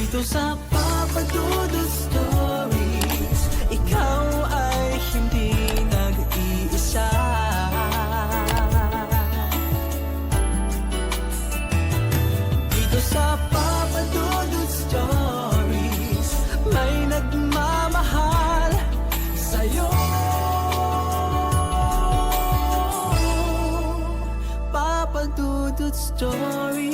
Dito sa Papa Dudut Stories, ikaw ay hindi nag-iisa. Dito sa Papa Dudut Stories, may nagmamahal sa'yo. Papa Dudut Stories.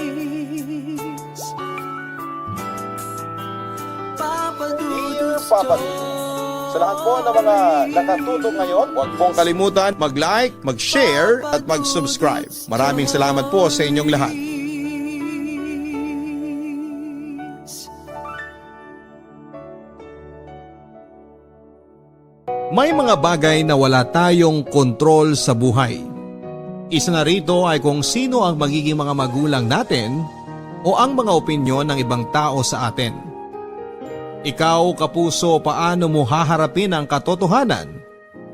Papa Dudut Papa Dudut. Sa lahat po ng mga nakatutok ngayon, huwag pong kalimutan mag-like, mag-share at mag-subscribe. Maraming salamat po sa inyong lahat. May mga bagay na wala tayong kontrol sa buhay. Isa na rito ay kung sino ang magiging mga magulang natin o ang mga opinyon ng ibang tao sa atin. Ikaw, kapuso, paano mo haharapin ang katotohanan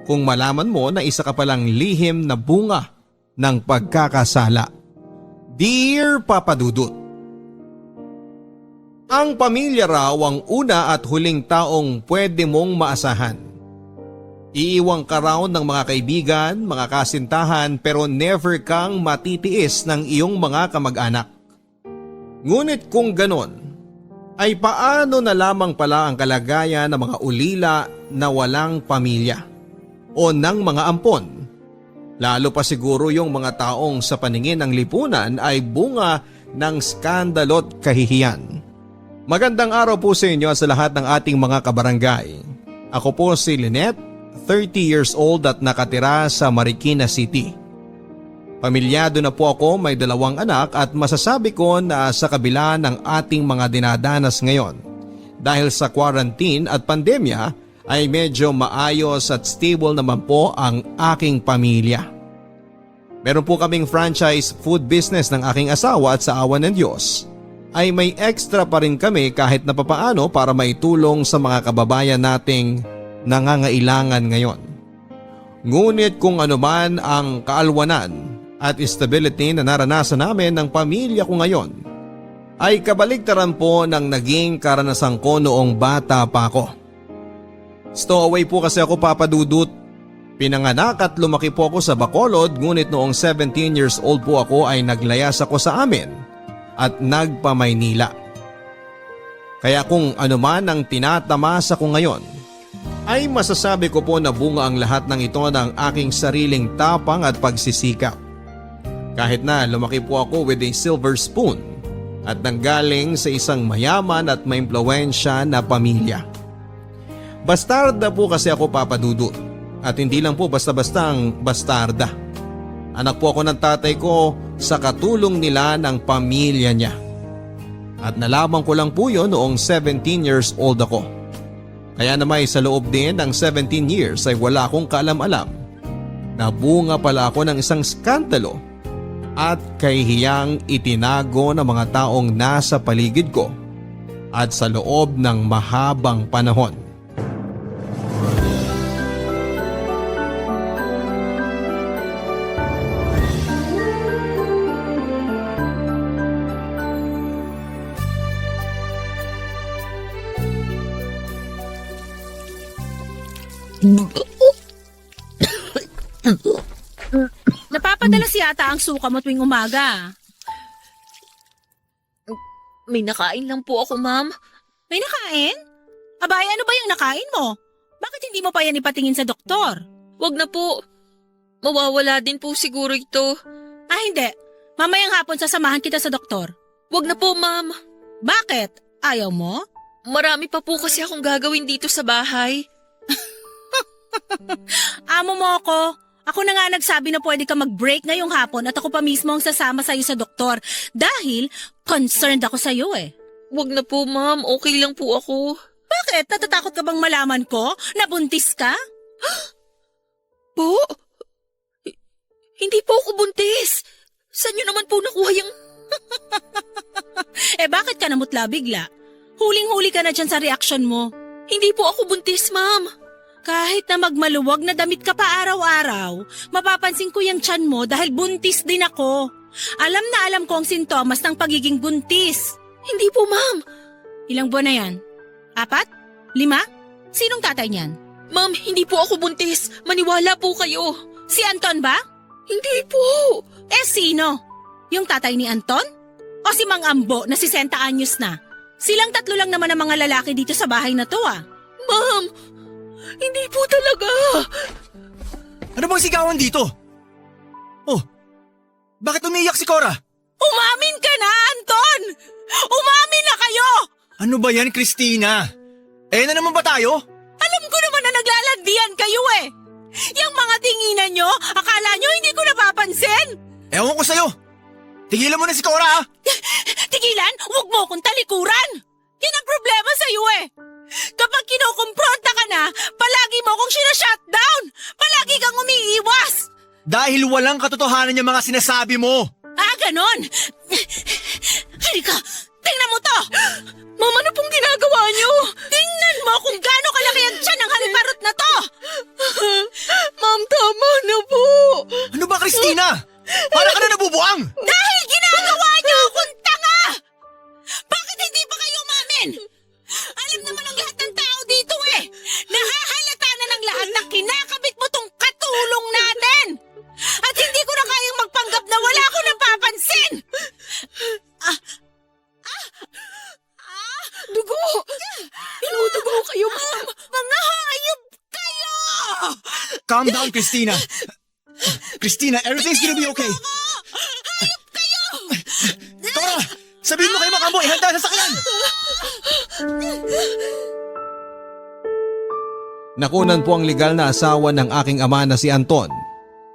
kung malaman mo na isa ka palang lihim na bunga ng pagkakasala? Dear Papa Dudut, ang pamilya raw ang una at huling taong pwede mong maasahan. Iiwang ka raw ng mga kaibigan, mga kasintahan pero never kang matitiis ng iyong mga kamag-anak. Ngunit kung ganon, ay paano na lamang pala ang kalagayan ng mga ulila na walang pamilya o ng mga ampon? Lalo pa siguro yung mga taong sa paningin ng lipunan ay bunga ng skandalo't kahihiyan. Magandang araw po sa inyo sa lahat ng ating mga kabarangay. Ako po si Lynette, 30 years old at nakatira sa Marikina City. Pamilyado na po ako, may 2 anak at masasabi ko na sa kabila ng ating mga dinadanas ngayon dahil sa quarantine at pandemya ay medyo maayos at stable naman po ang aking pamilya. Meron po kaming franchise food business ng aking asawa at sa awa ng Diyos ay may extra pa rin kami kahit na papaano para maitulong sa mga kababayan nating nangangailangan ngayon. Ngunit kung ano man ang kaalwanan at stability na naranasan namin ng pamilya ko ngayon, ay kabaligtaran po ng naging karanasan ko noong bata pa ako. Stowaway po kasi ako, Papa Dudut. Pinanganak at lumaki po ako sa Bacolod, ngunit noong 17 years old po ako ay naglayas ako sa amin at nagpa-Maynila. Kaya kung ano man ang tinatamasa ko ngayon, ay masasabi ko po na bunga ang lahat ng ito ng aking sariling tapang at pagsisikap. Kahit na lumaki po ako with a silver spoon at nanggaling sa isang mayaman at maimpluwensya na pamilya. Bastarda po kasi ako, Papa Dudut, at hindi lang po basta-bastang bastarda. Anak po ako ng tatay ko sa katulong nila ng pamilya niya. At nalaman ko lang po yun noong 17 years old ako. Kaya naman sa loob din ng 17 years ay wala akong kaalam-alam na bunga pala ako ng isang skandalo at kahihiyang itinago ng mga taong nasa paligid ko at sa loob ng mahabang panahon. Napapadalas yata ang suka mo tuwing umaga. May nakain lang po ako, ma'am. May nakain? Abay, ano ba yung nakain mo? Bakit hindi mo pa yan ipatingin sa doktor? Wag na po. Mawawala din po siguro ito. Ah, hindi. Mamayang hapon sasamahan kita sa doktor. Wag na po, ma'am. Bakit? Ayaw mo? Marami pa po kasi akong gagawin dito sa bahay. Amo mo ako. Ako na nga nagsabi na pwede ka mag-break ngayong hapon at ako pa mismo ang sasama sa'yo sa doktor dahil concerned ako sa'yo eh. Wag na po, ma'am. Okay lang po ako. Bakit? Natatakot ka bang malaman ko? Nabuntis ka? Po? Hindi po ako buntis. Saan niyo naman po nakuha yung... Eh bakit ka namutla bigla? Huling-huli ka na dyan sa reaksyon mo. Hindi po ako buntis, ma'am. Kahit na magmaluwag na damit ka pa araw-araw, mapapansin ko yung tiyan mo dahil buntis din ako. Alam na alam ko ang sintomas ng pagiging buntis. Hindi po, ma'am. Ilang buwan na yan? 4? 5? Sinong tatay niyan? Ma'am, hindi po ako buntis. Maniwala po kayo. Si Anton ba? Hindi po. Sino? Yung tatay ni Anton? O si Mang Ambo na 60 anyos na? Silang 3 lang naman ang mga lalaki dito sa bahay na to ah. Ma'am, hindi po talaga. Ano bang sigawan dito? Oh, bakit umiiyak si Cora? Umamin ka na, Anton! Umamin na kayo! Ano ba yan, Christina? Na naman ba tayo? Alam ko naman na naglalandian kayo eh! Yung mga tinginan nyo, akala nyo hindi ko napapansin? Ewan ko sa'yo. Tigilan mo na si Cora, ha? Tigilan, huwag mo akong talikuran! Yan ang problema sa'yo eh! Kapag kinukumpronta ka na, palagi mo akong sinashutdown! Palagi kang umiiwas! Dahil walang katotohanan yung mga sinasabi mo. Ah, ganon! Halika, tingnan mo to! Ma'am, ano pong ginagawa niyo? Tingnan mo kung gaano kalaki ang tiyan ng haliparot na to! Ma'am, tama na po. Ano ba, Christina? Para ka na nabubuang! Dahil ginagawa niyo akong tanga! Bakit hindi pa kayo umamin? Alam naman ng lahat ng tao dito eh! Nahahalata na ng lahat na kinakabit mo tong katulong natin! At hindi ko na kayang magpanggap na wala ko napapansin! Dugo! Inudugo kayo, ma'am! Mga hayop kayo! Calm down, Christina. Christina, everything's gonna be okay. Hayop kayo! Cora, sabihin mo kay Makambo, ihanda sa sakyan! Nakunan po ang legal na asawa ng aking ama na si Anton.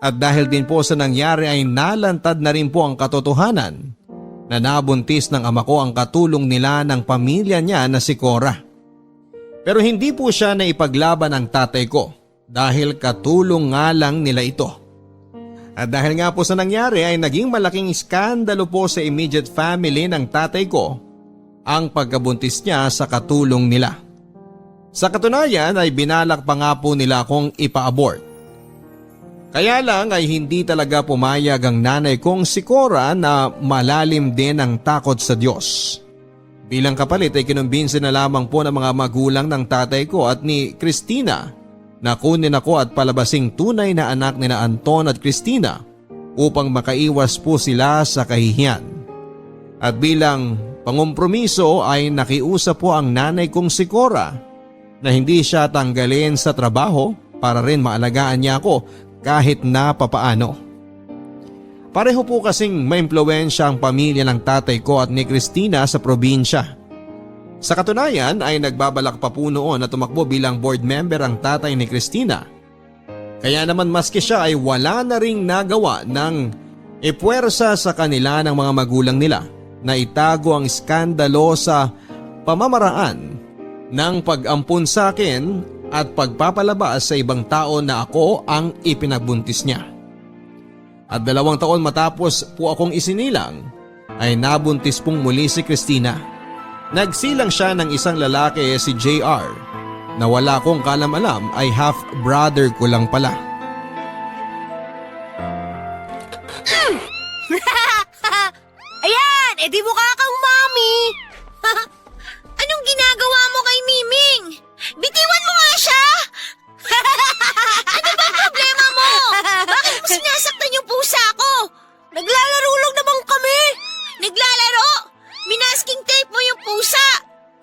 At dahil din po sa nangyari ay nalantad na rin po ang katotohanan na nabuntis ng ama ko ang katulong nila ng pamilya niya na si Cora. Pero hindi po siya na ipaglaban ng tatay ko dahil katulong nga lang nila ito. At dahil nga po sa nangyari ay naging malaking iskandalo po sa immediate family ng tatay ko ang pagkabuntis niya sa katulong nila. Sa katunayan ay binalak pa nga po nila akong ipa-abort. Kaya lang ay hindi talaga pumayag ang nanay kong si Cora na malalim din ang takot sa Diyos. Bilang kapalit ay kinumbinsi na lamang po ng mga magulang ng tatay ko at ni Christina na kunin ako at palabasing tunay na anak ni na Anton at Christina upang makaiwas po sila sa kahihiyan. At bilang pangumpromiso ay nakiusap po ang nanay kong si Cora na hindi siya tanggalin sa trabaho para rin maalagaan niya ako kahit na papaano. Pareho po kasing maimpluwensya ang pamilya ng tatay ko at ni Christina sa probinsya. Sa katunayan ay nagbabalak pa po noon na tumakbo bilang board member ang tatay ni Christina. Kaya naman maski siya ay wala na ring nagawa ng ipuwersa sa kanila ng mga magulang nila na itago ang iskandalo sa pamamaraan ng pag-ampun sa akin at pagpapalabas sa ibang tao na ako ang ipinagbuntis niya. At 2 taon matapos po akong isinilang ay nabuntis pong muli si Christina. Nagsilang siya ng isang lalaki si JR na wala kong kalam-alam ay half brother ko lang pala. Ayan! Di mukha kang mami! Anong ginagawa mo kay Miming? Bitiwan mo nga siya! Ano ba ang problema mo? Bakit mo sinasaktan yung pusa ko? Naglalaro lang naman kami! Naglalaro? Minasking tape mo yung pusa!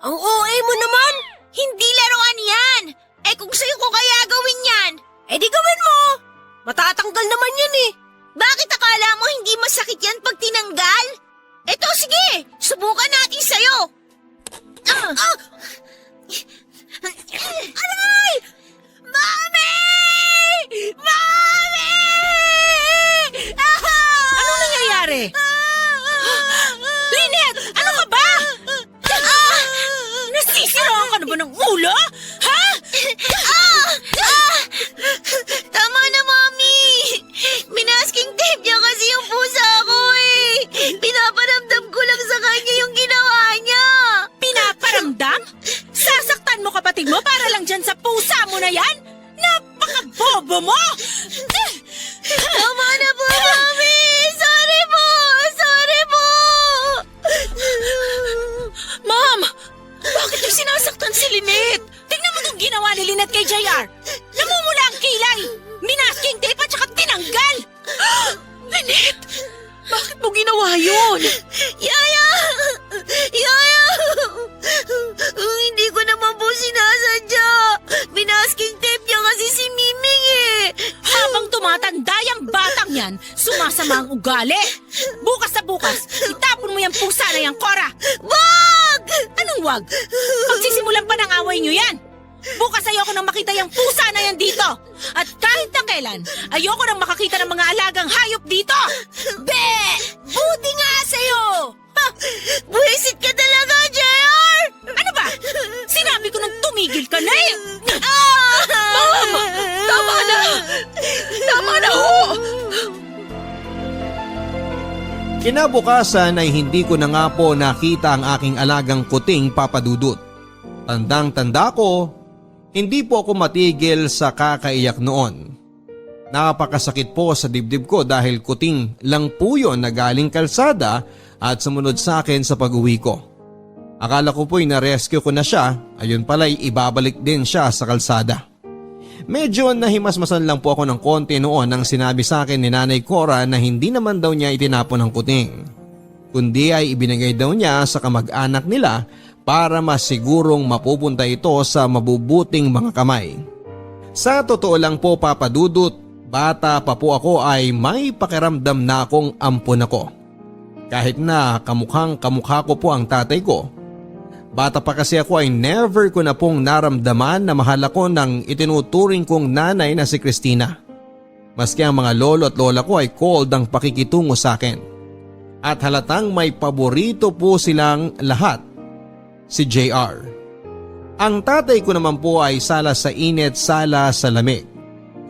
Ang OA mo naman! Hindi laruan yan! Kung sa'yo ko kaya gawin yan, di gawin mo! Matatanggal naman yan eh! Bakit akala mo hindi masakit yan pag tinanggal? Eto, sige! Subukan natin sa'yo! Aray! Mami! Mami! Anong nangyayari? Lynette! Ano ka ba? Nasisiraan ka na ba ng ulo? Ha? Tama na, Mami! Minasking tape niya kasi yung pusa ko eh! Pinaparamdam ko lang sa kanya yung ginawa niya! Pinaparamdam? Sasaktan mo kapatid mo para lang dyan sa pusa mo na yan? Napaka-bobo mo! Tama na po, Mami! Sorry po! Sorry po! Ma'am! Lynette! Tingnan mo itong ginawa ni Lynette kay JR! Namumula ang kilay! Minasking tape at saka tinanggal! Lynette! Bakit mo ginawa yun? Yaya! Yaya! Hindi ko naman po sinasadya. Binasking tape niya kasi si Miming eh. Habang tumatanda yung batang yan, sumasama ang ugali. Bukas na bukas, itapon mo yung pusa na yan, Cora. Wag! Anong wag? Pagsisimulan pa ng away nyo yan. Bukas ayoko nang makita yung pusa na yan dito. At kahit na kailan, ayoko nang makakita ng mga alagang hayop dito. Be! Buti nga sa'yo! Ha? Buwisit ka talaga, JR! Ano ba? Sinabi ko nang tumigil ka na eh! Mama! Tama na! Tama na ho! Kinabukasan ay hindi ko na nga po nakita ang aking alagang kuting papadudot. Tandang-tanda ko, hindi po ako matigil sa kakaiyak noon. Napakasakit po sa dibdib ko dahil kuting lang po yun na galing kalsada at sumunod sa akin sa pag-uwi ko. Akala ko po'y na-rescue ko na siya, ayun pala'y ibabalik din siya sa kalsada. Medyo nahimasmasan lang po ako ng konti noon nang sinabi sa akin ni Nanay Cora na hindi naman daw niya itinapon ang kuting, kundi ay ibinigay daw niya sa kamag-anak nila para masigurong mapupunta ito sa mabubuting mga kamay. Sa totoo lang po, papadudot, bata pa po ako ay may pakiramdam na akong ampon ako. Kahit na kamukhang kamukha ko po ang tatay ko. Bata pa kasi ako ay never ko na pong naramdaman na mahal ako ng itinuturing kong nanay na si Christina. Maski ang mga lolo at lola ko ay cold ang pakikitungo sa akin. At halatang may paborito po silang lahat. Si JR. Ang tatay ko naman po ay sala sa init, sala sa lamig.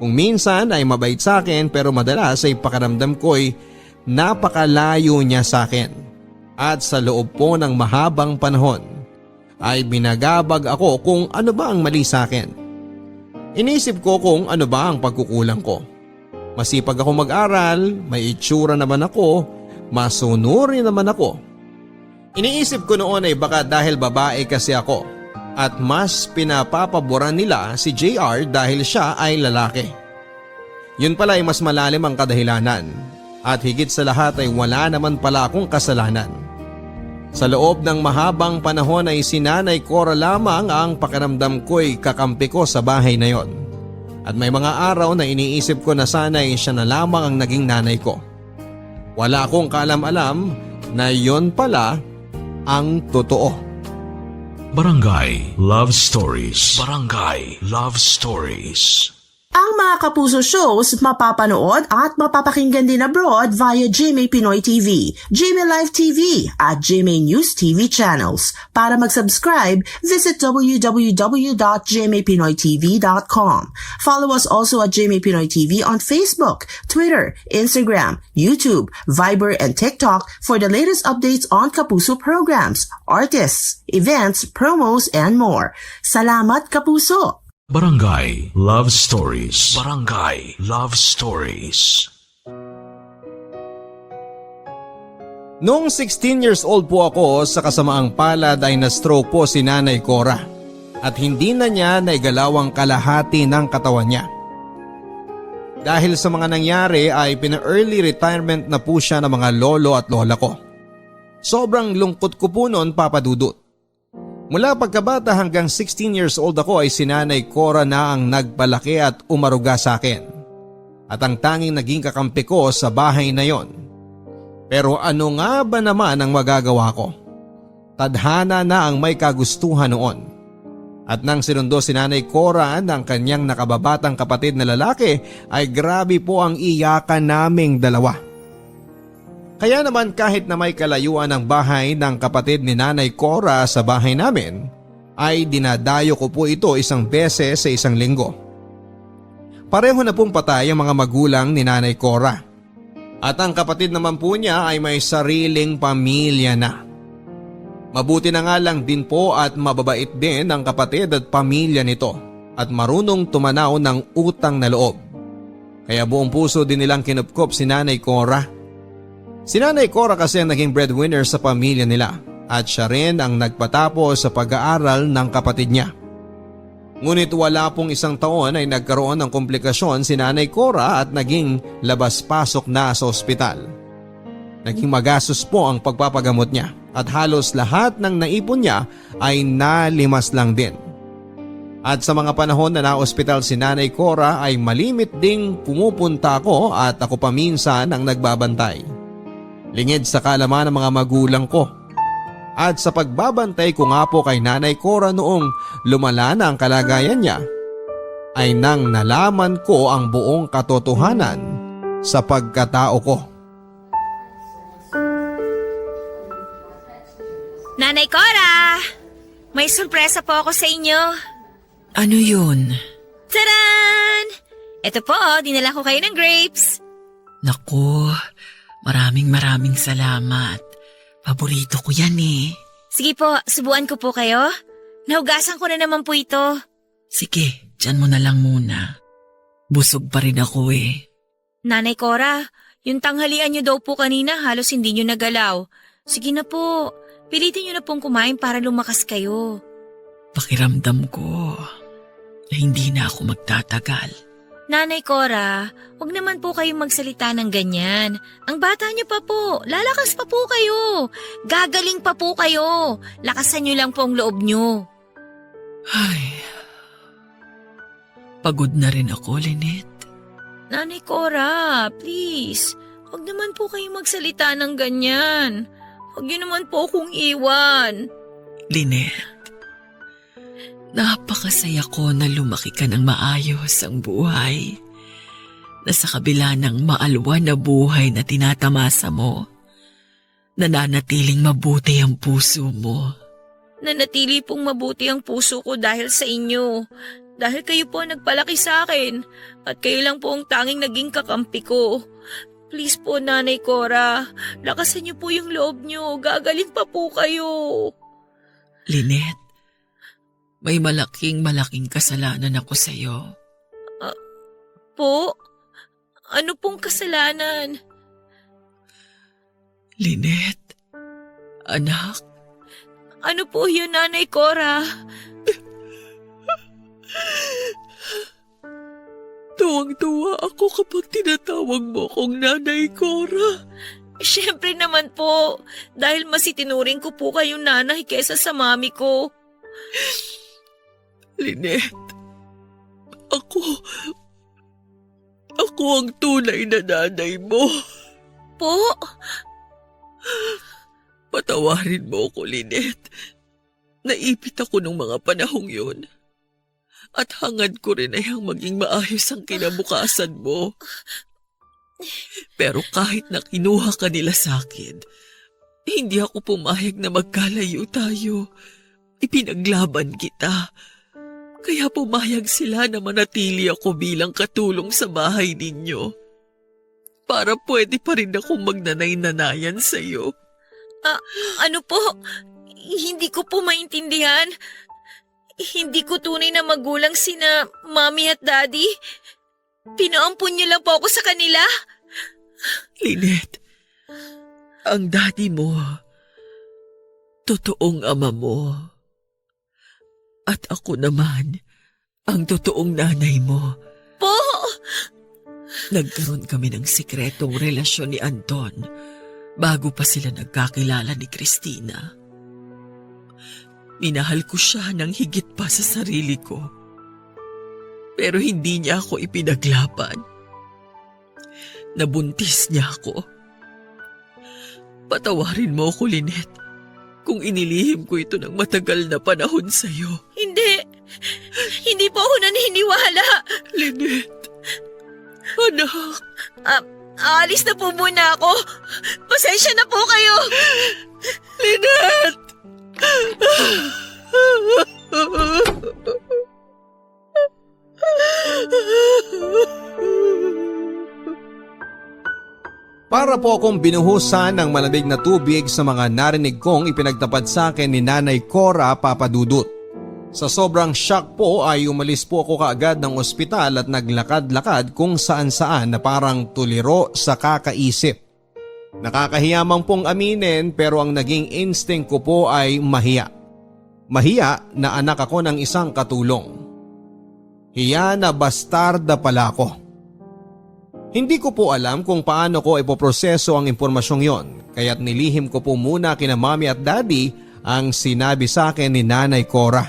Kung minsan ay mabait sa akin pero madalas ay pakiramdam ko'y napakalayo niya sa akin. At sa loob po ng mahabang panahon ay binagabag ako kung ano ba ang mali sa akin. Inisip ko kung ano ba ang pagkukulang ko. Masipag ako mag-aral, may itsura naman ako, masunuri naman ako. Iniisip ko noon ay baka dahil babae kasi ako at mas pinapapaboran nila si JR dahil siya ay lalaki. Yun pala ay mas malalim ang kadahilanan at higit sa lahat ay wala naman pala akong kasalanan. Sa loob ng mahabang panahon ay si Nanay Cora lamang ang pakiramdam ko'y kakampi ko sa bahay na yon. At may mga araw na iniisip ko na sana'y siya na lamang ang naging nanay ko. Wala akong kaalam-alam na yon pala ang totoo. Barangay Love Stories. Barangay Love Stories. Ang mga Kapuso shows mapapanood at mapapakinggan din abroad via GMA Pinoy TV, GMA Live TV at GMA News TV channels. Para mag-subscribe, visit www.gmapinoytv.com. Follow us also at GMA Pinoy TV on Facebook, Twitter, Instagram, YouTube, Viber, and TikTok for the latest updates on Kapuso programs, artists, events, promos, and more. Salamat, Kapuso! Barangay Love Stories. Barangay Love Stories. Noong 16 years old po ako, sa kasamaang palad ay na-stroke po si Nanay Cora at hindi na niya naigalaw ang kalahati ng katawan niya. Dahil sa mga nangyari ay pina-early retirement na po siya ng mga lolo at lola ko. Sobrang lungkot ko po noon, papadudot. Mula pagkabata hanggang 16 years old ako ay si Nanay Cora na ang nagpalaki at umaruga sa akin. At ang tanging naging kakampi ko sa bahay na yon. Pero ano nga ba naman ang magagawa ko? Tadhana na ang may kagustuhan noon. At nang sinundo si Nanay Cora ng kanyang nakababatang kapatid na lalaki ay grabe po ang iyakan naming dalawa. Kaya naman kahit na may kalayuan ang bahay ng kapatid ni Nanay Cora sa bahay namin, ay dinadayo ko po ito isang beses sa isang linggo. Pareho na pong patay ang mga magulang ni Nanay Cora. At ang kapatid naman po niya ay may sariling pamilya na. Mabuti na nga lang din po at mababait din ang kapatid at pamilya nito at marunong tumanaw ng utang na loob. Kaya buong puso din nilang kinupkop si Nanay Cora. Si Nanay Cora kasi ang naging breadwinner sa pamilya nila at siya rin ang nagpatapos sa pag-aaral ng kapatid niya. Ngunit wala pong isang taon ay nagkaroon ng komplikasyon si Nanay Cora at naging labas-pasok na sa ospital. Naging magastos po ang pagpapagamot niya at halos lahat ng naipon niya ay nalimas lang din. At sa mga panahon na na-ospital si Nanay Cora ay malimit ding pumupunta ako at ako pa minsan ang nagbabantay. Lingid sa kaalaman ng mga magulang ko. At sa pagbabantay ko nga po kay Nanay Cora noong lumala na ang kalagayan niya, ay nang nalaman ko ang buong katotohanan sa pagkatao ko. Nanay Cora! May sorpresa po ako sa inyo. Ano yun? Taran! Ito po, dinala ko kayo ng grapes. Naku, maraming salamat. Paborito ko yan eh. Sige po, subuan ko po kayo. Nahugasan ko na naman po ito. Sige, dyan mo na lang muna. Busog pa rin ako eh. Nanay Cora, yung tanghalian niyo daw po kanina halos hindi niyo nagalaw. Sige na po, pilitin niyo na pong kumain para lumakas kayo. Pakiramdam ko na hindi na ako magtatagal. Nanay Cora, huwag naman po kayong magsalita ng ganyan. Ang bata niyo pa po, lalakas pa po kayo. Gagaling pa po kayo. Lakasan niyo lang po ang loob niyo. Ay, pagod na rin ako, Lynette. Nanay Cora, please, huwag naman po kayong magsalita ng ganyan. Huwag niyo naman po akong iwan. Lynette, napakasaya ko na lumaki ka ng maayos ang buhay. Na sa kabila ng maalwan na buhay na tinatamasa mo, nananatiling mabuti ang puso mo. Nanatili pong mabuti ang puso ko dahil sa inyo. Dahil kayo po ang nagpalaki sa akin at kayo lang po ang tanging naging kakampi ko. Please po, Nanay Cora, lakasan niyo po yung loob niyo. Gagaling pa po kayo. Lynette, may malaking kasalanan ako sa'yo. Po? Ano pong kasalanan? Lynette, anak. Ano po yun, Nanay Cora? Tuwang-tuwa ako kapag tinatawag mo akong Nanay Cora. Siyempre naman po, dahil mas itinuring ko po kayong nanay kesa sa mami ko. Lynette, ako ang tunay na nanay mo. Po? Patawarin mo ako, Lynette. Naipit ako nung mga panahong yun. At hangad ko rin ay ang maging maayos ang kinabukasan mo. Pero kahit na kinuha ka nila sa akin, hindi ako pumayag na magkalayo tayo. Ipinaglaban kita. Kaya pumayag sila na manatili ako bilang katulong sa bahay ninyo. Para pwede pa rin akong magnanay-nanayan sa'yo. Ano po? Hindi ko po maintindihan. Hindi ko tunay na magulang sina Mami at Daddy. Pinaampun niyo lang po ako sa kanila. Lynette, ang daddy mo, totoong ama mo. At ako naman, ang totoong nanay mo. Po! Nagkaroon kami ng sikretong relasyon ni Anton bago pa sila nagkakilala ni Christina. Minahal ko siya ng higit pa sa sarili ko. Pero hindi niya ako ipinaglaban. Nabuntis niya ako. Patawarin mo ako, Lynette, kung inilihim ko ito ng matagal na panahon sa'yo. Hindi. Hindi po ako naniniwala. Lynette, anak. Aalis na po muna ako. Pasensya na po kayo. Lynette! Para po akong binuhusan ng malamig na tubig sa mga narinig kong ipinagtapat sa akin ni Nanay Cora Papadudut. Sa sobrang shock po ay umalis po ako kaagad ng ospital at naglakad-lakad kung saan-saan na parang tuliro sa kakaisip. Nakakahiya man pong aminin pero ang naging instinct ko po ay mahiya. Mahiya na anak ako ng isang katulong. Hiya na bastarda pala ako. Hindi ko po alam kung paano ko ipoproseso ang impormasyong yon, kaya't nilihim ko po muna kina mami at daddy ang sinabi sa akin ni Nanay Cora.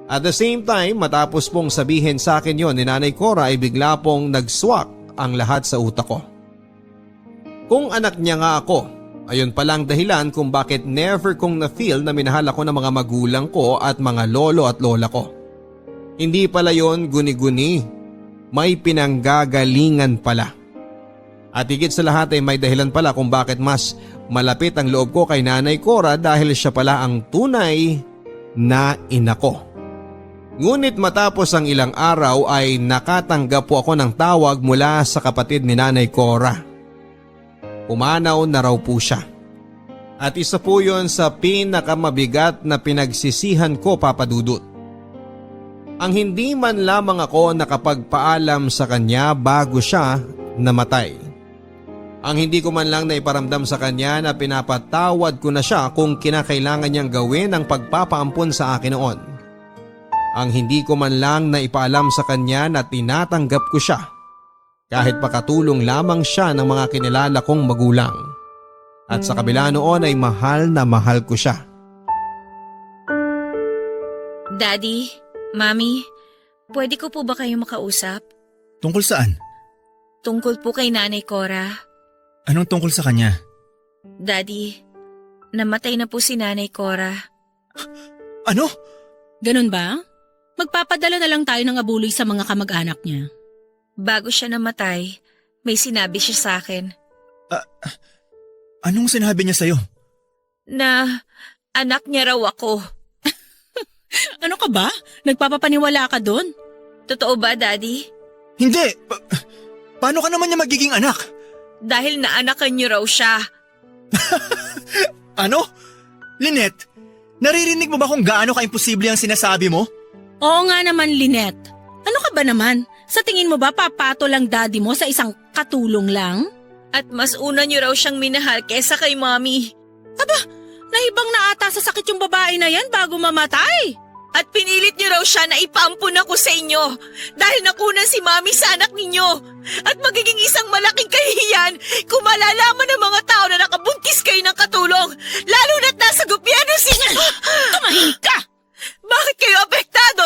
At the same time, matapos pong sabihin sa akin yon ni Nanay Cora ay bigla pong nagswak ang lahat sa utak ko. Kung anak niya nga ako, ayun palang dahilan kung bakit never kong na-feel na minahal ako ng mga magulang ko at mga lolo at lola ko. Hindi pala yon guni-guni, may pinanggagalingan pala. At higit sa lahat ay may dahilan pala kung bakit mas malapit ang loob ko kay Nanay Cora dahil siya pala ang tunay na ina ko. Ngunit matapos ang ilang araw ay nakatanggap po ako ng tawag mula sa kapatid ni Nanay Cora. Umanaw na raw po siya. At isa po yun sa pinakamabigat na pinagsisihan ko, Papa Dudut. Ang hindi man lamang ako nakapagpaalam sa kanya bago siya namatay. Ang hindi ko man lang naiparamdam sa kanya na pinapatawad ko na siya kung kinakailangan niyang gawin ang pagpapaampon sa akin noon. Ang hindi ko man lang naipaalam sa kanya na tinatanggap ko siya. Kahit pakatulong lamang siya ng mga kinilala kong magulang. At sa kabila noon ay mahal na mahal ko siya. Daddy, Mami, pwede ko po ba kayo makausap? Tungkol saan? Tungkol po kay Nanay Cora. Anong tungkol sa kanya? Daddy, namatay na po si Nanay Cora. Ano? Ganun ba? Magpapadala na lang tayo ng abuloy sa mga kamag-anak niya. Bago siya namatay, may sinabi siya sa akin. Anong sinabi niya sa'yo? Na anak niya raw ako. Ano ka ba? Nagpapapaniwala ka doon? Totoo ba, Daddy? Hindi! Paano ka naman niya magiging anak? Dahil naanakan niyo raw siya. Ano? Lynette, naririnig mo ba kung gaano ka-imposible ang sinasabi mo? Oo nga naman, Lynette. Ano ka ba naman? Sa tingin mo ba papato lang daddy mo sa isang katulong lang? At mas una niyo raw siyang minahal kesa kay Mami. Nahibang na ata sa sakit yung babae na yan bago mamatay. At pinilit niyo raw siya na ipaampun ako sa inyo dahil nakunan si Mami sa anak ninyo. At magiging isang malaking kahihiyan kung malalaman ng mga tao na nakabuntis kayo ng katulong, lalo na't nasa gobyerno Tumahimik ka! Bakit kayo apektado?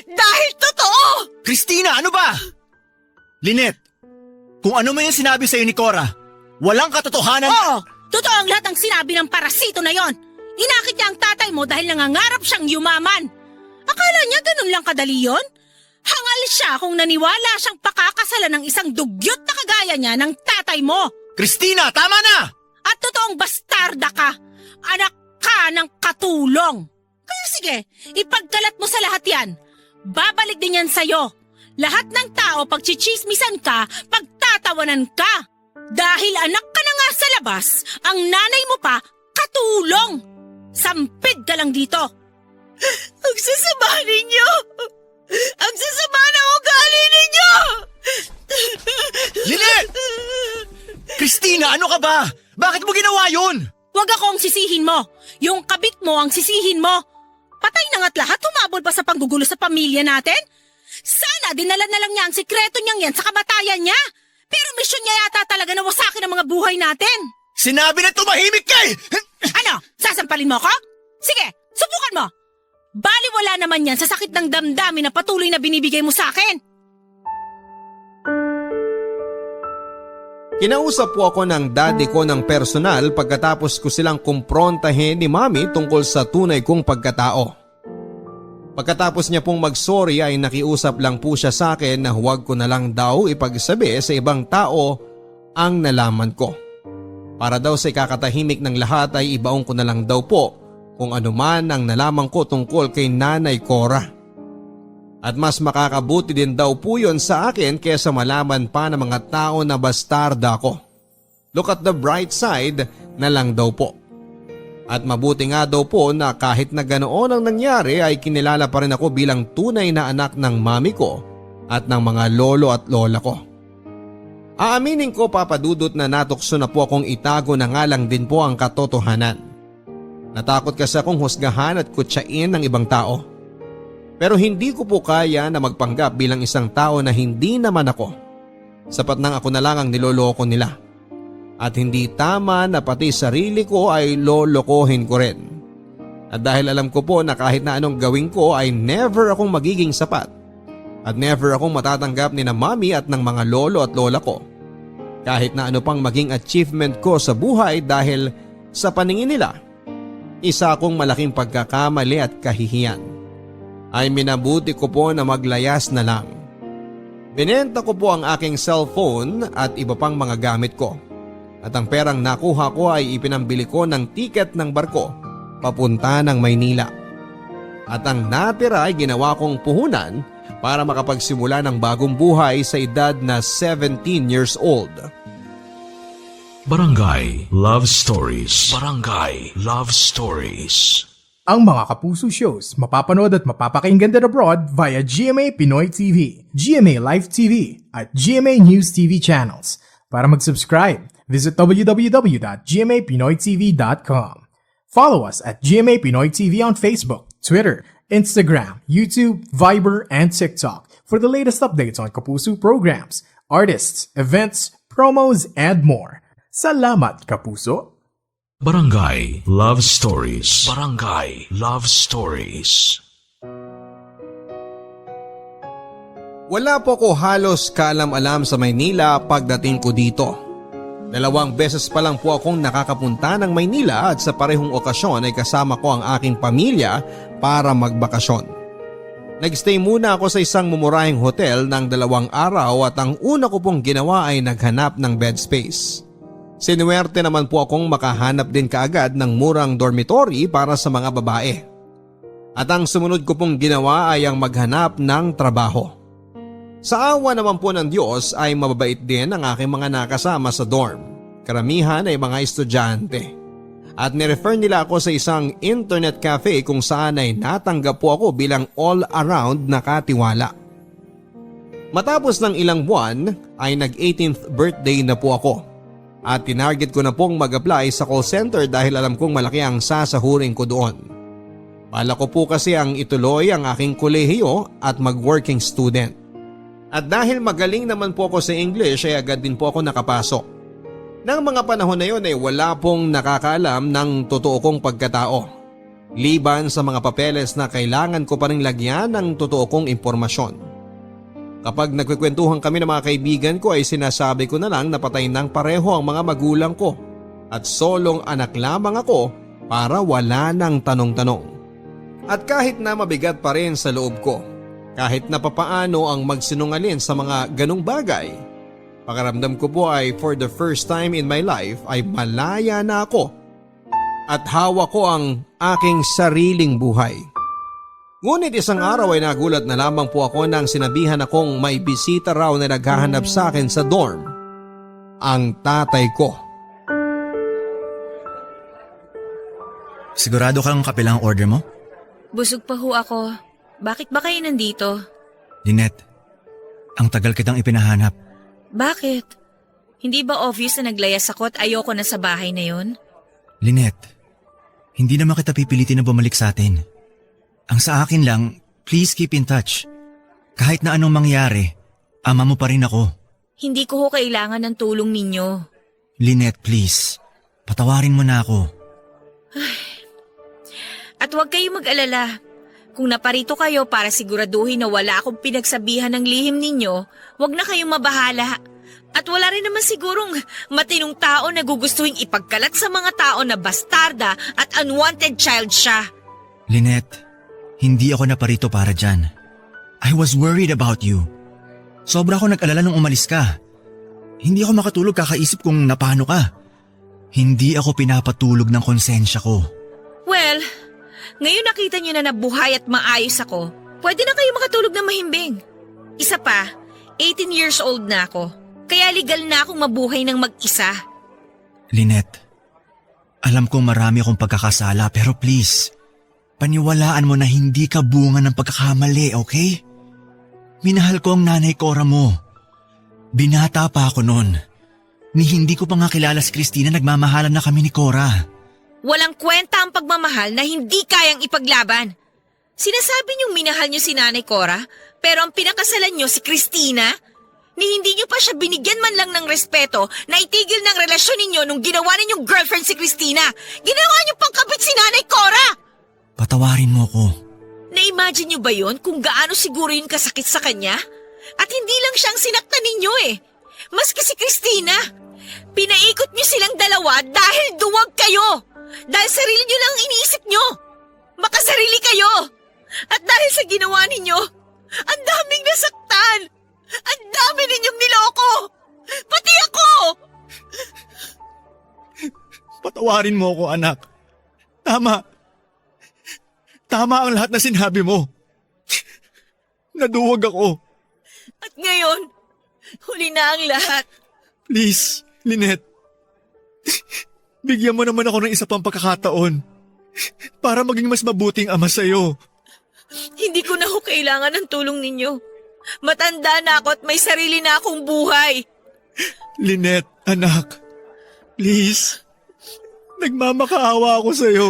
Dahil totoo! Christina, ano ba? Lynette, kung ano man yung sinabi sa'yo ni Cora, walang katotohanan. Oo! Totoo ang lahat ng sinabi ng parasito na yon. Inakit niya ang tatay mo dahil nangangarap siyang yumaman. Akala niya ganun lang kadali yon? Hangal siya kung naniwala siyang pakakasalan ng isang dugyot na kagaya niya ng tatay mo. Christina, tama na! At totoong bastarda ka. Anak ka ng katulong. Kaya sige, ipagkalat mo sa lahat yan. Babalik din yan sa'yo. Lahat ng tao pagchichismisan ka, pagtatawanan ka. Dahil anak ka na nga sa labas, ang nanay mo pa, katulong. Sampid ka lang dito. Ang sasama ninyo! Ang sasama na ugali ninyo! Lynette! Christina, ano ka ba? Bakit mo ginawa yun? Huwag akong sisihin mo. Yung kabit mo ang sisihin mo. Patay na nga't lahat humabol pa sa panggugulo sa pamilya natin. Sana dinala na lang niya ang sikreto niyang yan sa kamatayan niya. Pero misyon niya yata talaga na wasakin ang mga buhay natin. Sinabi na tumahimik ka eh! Ano? Sasampalin mo ko? Sige, subukan mo. Baliwala naman yan sa sakit ng damdamin na patuloy na binibigay mo sa akin. Kinausap po ako ng daddy ko ng personal pagkatapos ko silang kumprontahin ni Mami tungkol sa tunay kong pagkatao. Pagkatapos niya pong mag-sorry ay nakiusap lang po siya sa akin na huwag ko na lang daw ipagsabi sa ibang tao ang nalaman ko. Para daw sa ikakatahimik ng lahat ay ibaong ko na lang daw po kung ano man ang nalaman ko tungkol kay Nanay Cora. At mas makakabuti din daw po yun sa akin kesa malaman pa ng mga tao na bastarda ko. Look at the bright side na lang daw po. At mabuti nga daw po na kahit na ganoon ang nangyari ay kinilala pa rin ako bilang tunay na anak ng mami ko at ng mga lolo at lola ko. Aaminin ko, Papa Dudut, na natukso na po akong itago na nga lang din po ang katotohanan. Natakot kasi akong husgahan at kutsain ng ibang tao. Pero hindi ko po kaya na magpanggap bilang isang tao na hindi naman ako. Sapat nang ako na lang ang niloloko nila. At hindi tama na pati sarili ko ay lolokohin ko rin. At dahil alam ko po na kahit na anong gawin ko ay never akong magiging sapat. At never akong matatanggap ni na mami at ng mga lolo at lola ko. Kahit na ano pang maging achievement ko sa buhay dahil sa paningin nila, isa akong malaking pagkakamali at kahihiyan. Ay minabuti ko po na maglayas na lang. Binenta ko po ang aking cellphone at iba pang mga gamit ko. At ang perang nakuha ko ay ipinambili ko ng tiket ng barko papunta ng Maynila. At ang natira ay ginawa kong puhunan para makapagsimula ng bagong buhay sa edad na 17 years old. Barangay Love Stories. Barangay Love Stories. Ang mga Kapuso shows mapapanood at mapapakinggan din abroad via GMA Pinoy TV, GMA Live TV at GMA News TV channels. Para mag-subscribe, visit www.gmapinoytv.com. Follow us at GMA Pinoy TV on Facebook, Twitter, Instagram, YouTube, Viber, and TikTok for the latest updates on Kapuso programs, artists, events, promos, and more. Salamat, Kapuso! Barangay Love Stories. Barangay Love Stories. Wala po ko halos kaalam-alam sa Maynila pagdating ko dito. 2 beses pa lang po akong nakakapunta ng Maynila at sa parehong okasyon ay kasama ko ang aking pamilya para magbakasyon. Nagstay muna ako sa isang mumurahing hotel ng 2 araw at ang una ko pong ginawa ay naghanap ng bed space. Sinuwerte naman po akong makahanap din kaagad ng murang dormitory para sa mga babae. At ang sumunod ko pong ginawa ay ang maghanap ng trabaho. Sa awa naman po ng Diyos ay mababait din ang aking mga nakasama sa dorm. Karamihan ay mga estudyante. At nirefer nila ako sa isang internet cafe kung saan ay natanggap po ako bilang all-around na katiwala. Matapos ng ilang buwan ay nag-18th birthday na po ako. At tinarget ko na pong mag-apply sa call center dahil alam kong malaki ang sasahurin ko doon. Bala ko po kasi ang ituloy ang aking kolehiyo at mag-working student. At dahil magaling naman po ako sa English ay agad din po ako nakapasok. Nang mga panahon na yun ay wala pong nakakaalam ng totoo kong pagkatao. Liban sa mga papeles na kailangan ko pa rin lagyan ng totoo kong impormasyon. Kapag nagkikwentuhan kami ng mga kaibigan ko ay sinasabi ko na lang na patay ng pareho ang mga magulang ko at solong anak lamang ako para wala ng tanong-tanong. At kahit na mabigat pa rin sa loob ko, kahit na papaano ang magsinungaling sa mga ganong bagay, pakiramdam ko po ay for the first time in my life ay malaya na ako at hawak ko ang aking sariling buhay. Ngunit isang araw ay nagulat na lamang po ako nang sinabihan akong may bisita raw na naghahanap sa akin sa dorm. Ang tatay ko. Sigurado kang kape lang ang order mo? Busog pa ho ako. Bakit ba kayo nandito? Lynette, ang tagal kitang ipinahanap. Bakit? Hindi ba obvious na naglayas ako at ayoko na sa bahay na yon? Lynette, hindi naman kita pipilitin na bumalik sa atin. Ang sa akin lang, please keep in touch. Kahit na anong mangyari, ama mo pa rin ako. Hindi ko ho kailangan ng tulong ninyo. Lynette, please. Patawarin mo na ako. At huwag kayong mag-alala. Kung naparito kayo para siguraduhin na wala akong pinagsabihan ng lihim ninyo, huwag na kayong mabahala. At wala rin naman sigurong matinong tao na gugustuhin ipagkalat sa mga tao na bastarda at unwanted child siya. Lynette, hindi ako naparito para dyan. I was worried about you. Sobra ako nag-alala nung umalis ka. Hindi ako makatulog kakaisip kung napano ka. Hindi ako pinapatulog ng konsensya ko. Well, ngayon nakita niyo na nabuhay at maayos ako. Pwede na kayo makatulog na mahimbing. Isa pa, 18 years old na ako. Kaya legal na akong mabuhay ng mag-isa. Lynette, alam kong marami akong pagkakasala pero please, paniwalaan mo na hindi ka bunga ng pagkakamali, okay? Minahal ko ang nanay Cora mo. Binata pa ako noon. Ni hindi ko pa nga kilala si Christina, nagmamahalan na kami ni Cora. Walang kwenta ang pagmamahal na hindi kayang ipaglaban. Sinasabi niyong minahal niyo si Nanay Cora, pero ang pinakasalan niyo si Christina? Ni hindi niyo pa siya binigyan man lang ng respeto na itigil ng relasyon ninyo nung ginawa ninyong girlfriend si Christina. Ginawa niyo pang kabit si Nanay Cora! Patawarin mo ko. Na-imagine niyo ba yon kung gaano siguro yun kasakit sa kanya? At hindi lang siyang sinaktan ninyo eh. Maski si Christina. Pinaikot niyo silang dalawa dahil duwag kayo. Dahil sarili niyo lang iniisip niyo. Makasarili kayo. At dahil sa ginawa ninyo, ang daming nasaktan. Ang dami ninyong niloko. Pati ako. Patawarin mo ako, anak. Tama. Tama ang lahat na sinabi mo. Naduwag ako. At ngayon, huli na ang lahat. Please, Lynette. Bigyan mo naman ako ng isa pang pagkakataon para maging mas mabuting ama sa'yo. Hindi ko na ho kailangan ng tulong ninyo. Matanda na ako at may sarili na akong buhay. Lynette, anak. Please. Nagmamakaawa ako sa'yo.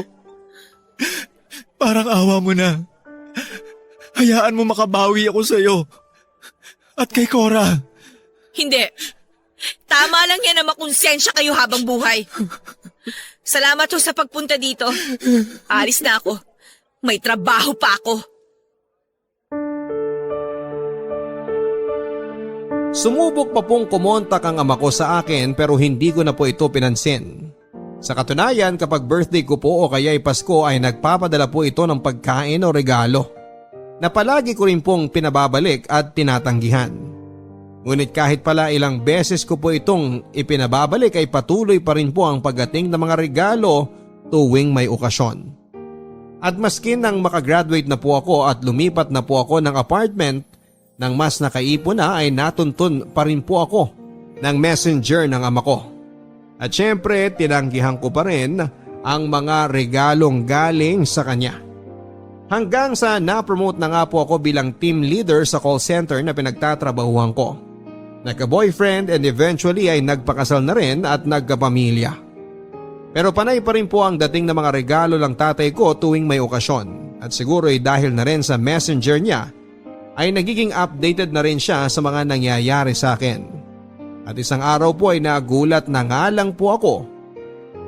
Parang awa mo na. Hayaan mo makabawi ako sa'yo. At kay Cora. Hindi. Tama lang yan na makonsensya kayo habang buhay. Salamat ho sa pagpunta dito. Alis na ako. May trabaho pa ako. Sumubok pa pong kumontak ang ama ko sa akin pero hindi ko na po ito pinansin. Sa katunayan, kapag birthday ko po o kaya'y Pasko ay nagpapadala po ito ng pagkain o regalo na palagi ko rin pong pinababalik at tinatanggihan. Ngunit kahit pala ilang beses ko po itong ipinababalik ay patuloy pa rin po ang pagdating ng mga regalo tuwing may okasyon. At maski nang makagraduate na po ako at lumipat na po ako ng apartment, nang mas nakaipon na ay natuntun pa rin po ako ng messenger ng ama ko. At syempre tinanggihan ko pa rin ang mga regalong galing sa kanya. Hanggang sa na-promote na nga po ako bilang team leader sa call center na pinagtatrabahuhan ko. Nagka-boyfriend and eventually ay nagpakasal na rin at nagkapamilya. Pero panay pa rin po ang dating ng mga regalo ng tatay ko tuwing may okasyon. At siguro ay dahil na rin sa messenger niya ay nagiging updated na rin siya sa mga nangyayari sa akin. At isang araw po ay nagulat na nga lang po ako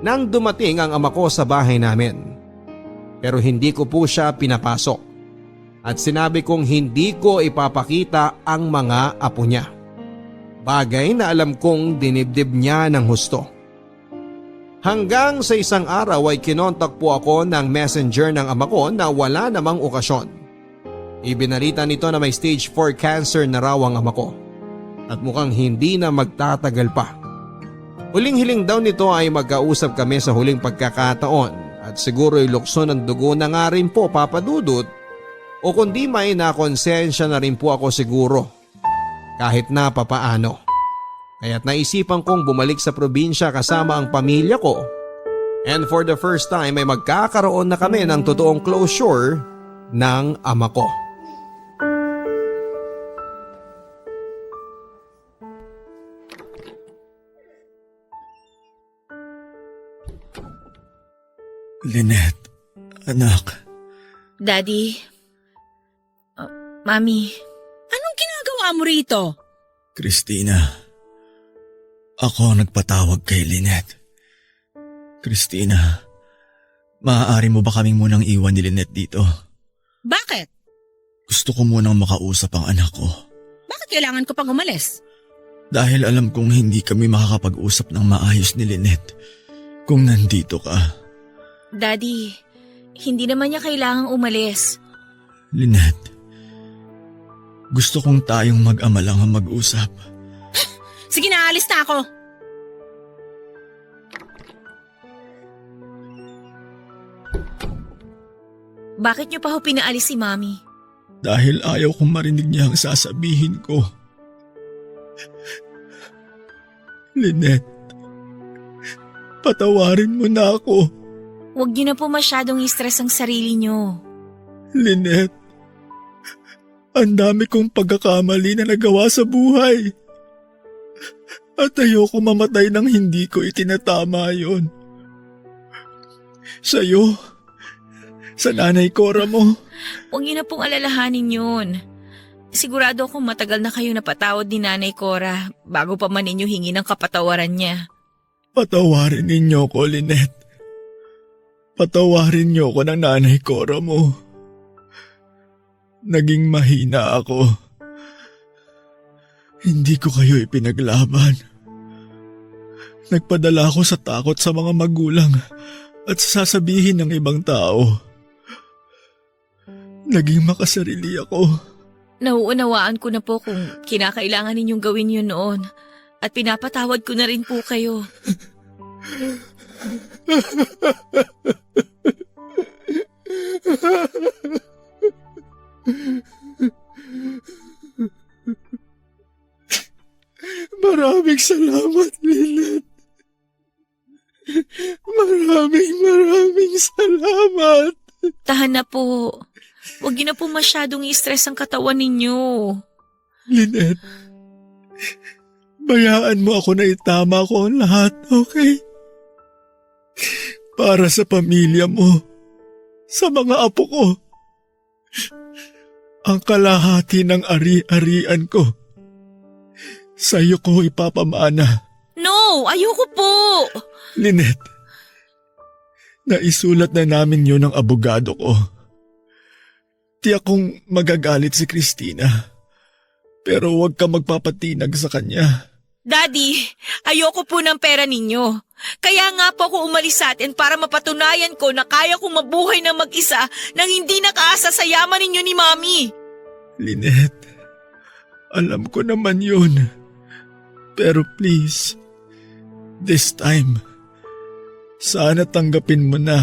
nang dumating ang ama ko sa bahay namin. Pero hindi ko po siya pinapasok at sinabi kong hindi ko ipapakita ang mga apo niya. Bagay na alam kong dinibdib niya ng husto. Hanggang sa isang araw ay kinontak po ako ng messenger ng ama ko na wala namang okasyon. Ibinalita nito na may stage 4 cancer na raw ang ama ko at mukhang hindi na magtatagal pa. Huling-hiling daw nito ay magkausap kami sa huling pagkakataon at siguro'y lukso ng dugo na nga rin po, Papa Dudut, o kundi may nakonsensya na rin po ako siguro kahit na papaano. Kaya't naisipan kong bumalik sa probinsya kasama ang pamilya ko and for the first time ay magkakaroon na kami ng totoong closure ng ama ko. Lynette, anak. Daddy, Mami, Anong ginagawa mo rito? Christina, ako nagpatawag kay Lynette. Christina, maaari mo ba kaming munang iwan ni Lynette dito? Bakit? Gusto ko munang makausap ang anak ko. Bakit kailangan ko pang umalis? Dahil alam kong hindi kami makakapag-usap ng maayos ni Lynette kung nandito ka. Daddy, hindi naman niya kailangang umalis. Lynette, gusto kong tayong mag-ama lang ang mag-usap. Sige na, alis na ako. Bakit niyo pa ho pinaalis si Mami? Dahil ayaw kong marinig niya ang sasabihin ko. Lynette, patawarin mo na ako. Huwag niyo na po masyadong i-stress ang sarili niyo. Lynette, ang dami kong pagkakamali na nagawa sa buhay. At ayoko mamatay nang hindi ko itinatama yon. Sa'yo, sa nanay Cora mo. Huwag niyo na pong alalahanin yun. Sigurado akong matagal na kayo napatawad ni Nanay Cora bago pa man ninyo hingi ng kapatawaran niya. Patawarin ninyo ko, Lynette. Patawarin niyo ko ng nanay Cora mo. Naging mahina ako. Hindi ko kayo ipinaglaban. Nagpadala ako sa takot sa mga magulang at sa sasabihin ng ibang tao. Naging makasarili ako. Nauunawaan ko na po kung kinakailangan ninyong gawin yun noon at pinapatawad ko na rin po kayo. Maraming salamat, Lynette. Maraming salamat. Tahan na po. Huwag niyo na po masyadong i-stress ang katawan ninyo. Lynette, bayaan mo ako na itama ko ang lahat, okay? Para sa pamilya mo, sa mga apo ko, ang kalahati ng ari-arian ko, sa'yo ko ipapamana. No, ayoko po. Lynette, naisulat na namin yun ng abogado ko. Tiyak kong magagalit si Christina, pero huwag ka magpapatinag sa kanya. Daddy, ayoko po ng pera ninyo. Kaya nga po ako umalis sa atin para mapatunayan ko na kaya kong mabuhay ng mag-isa nang hindi nakaasa sa yaman ninyo ni Mami. Lynette, alam ko naman yun. Pero please, this time, sana tanggapin mo na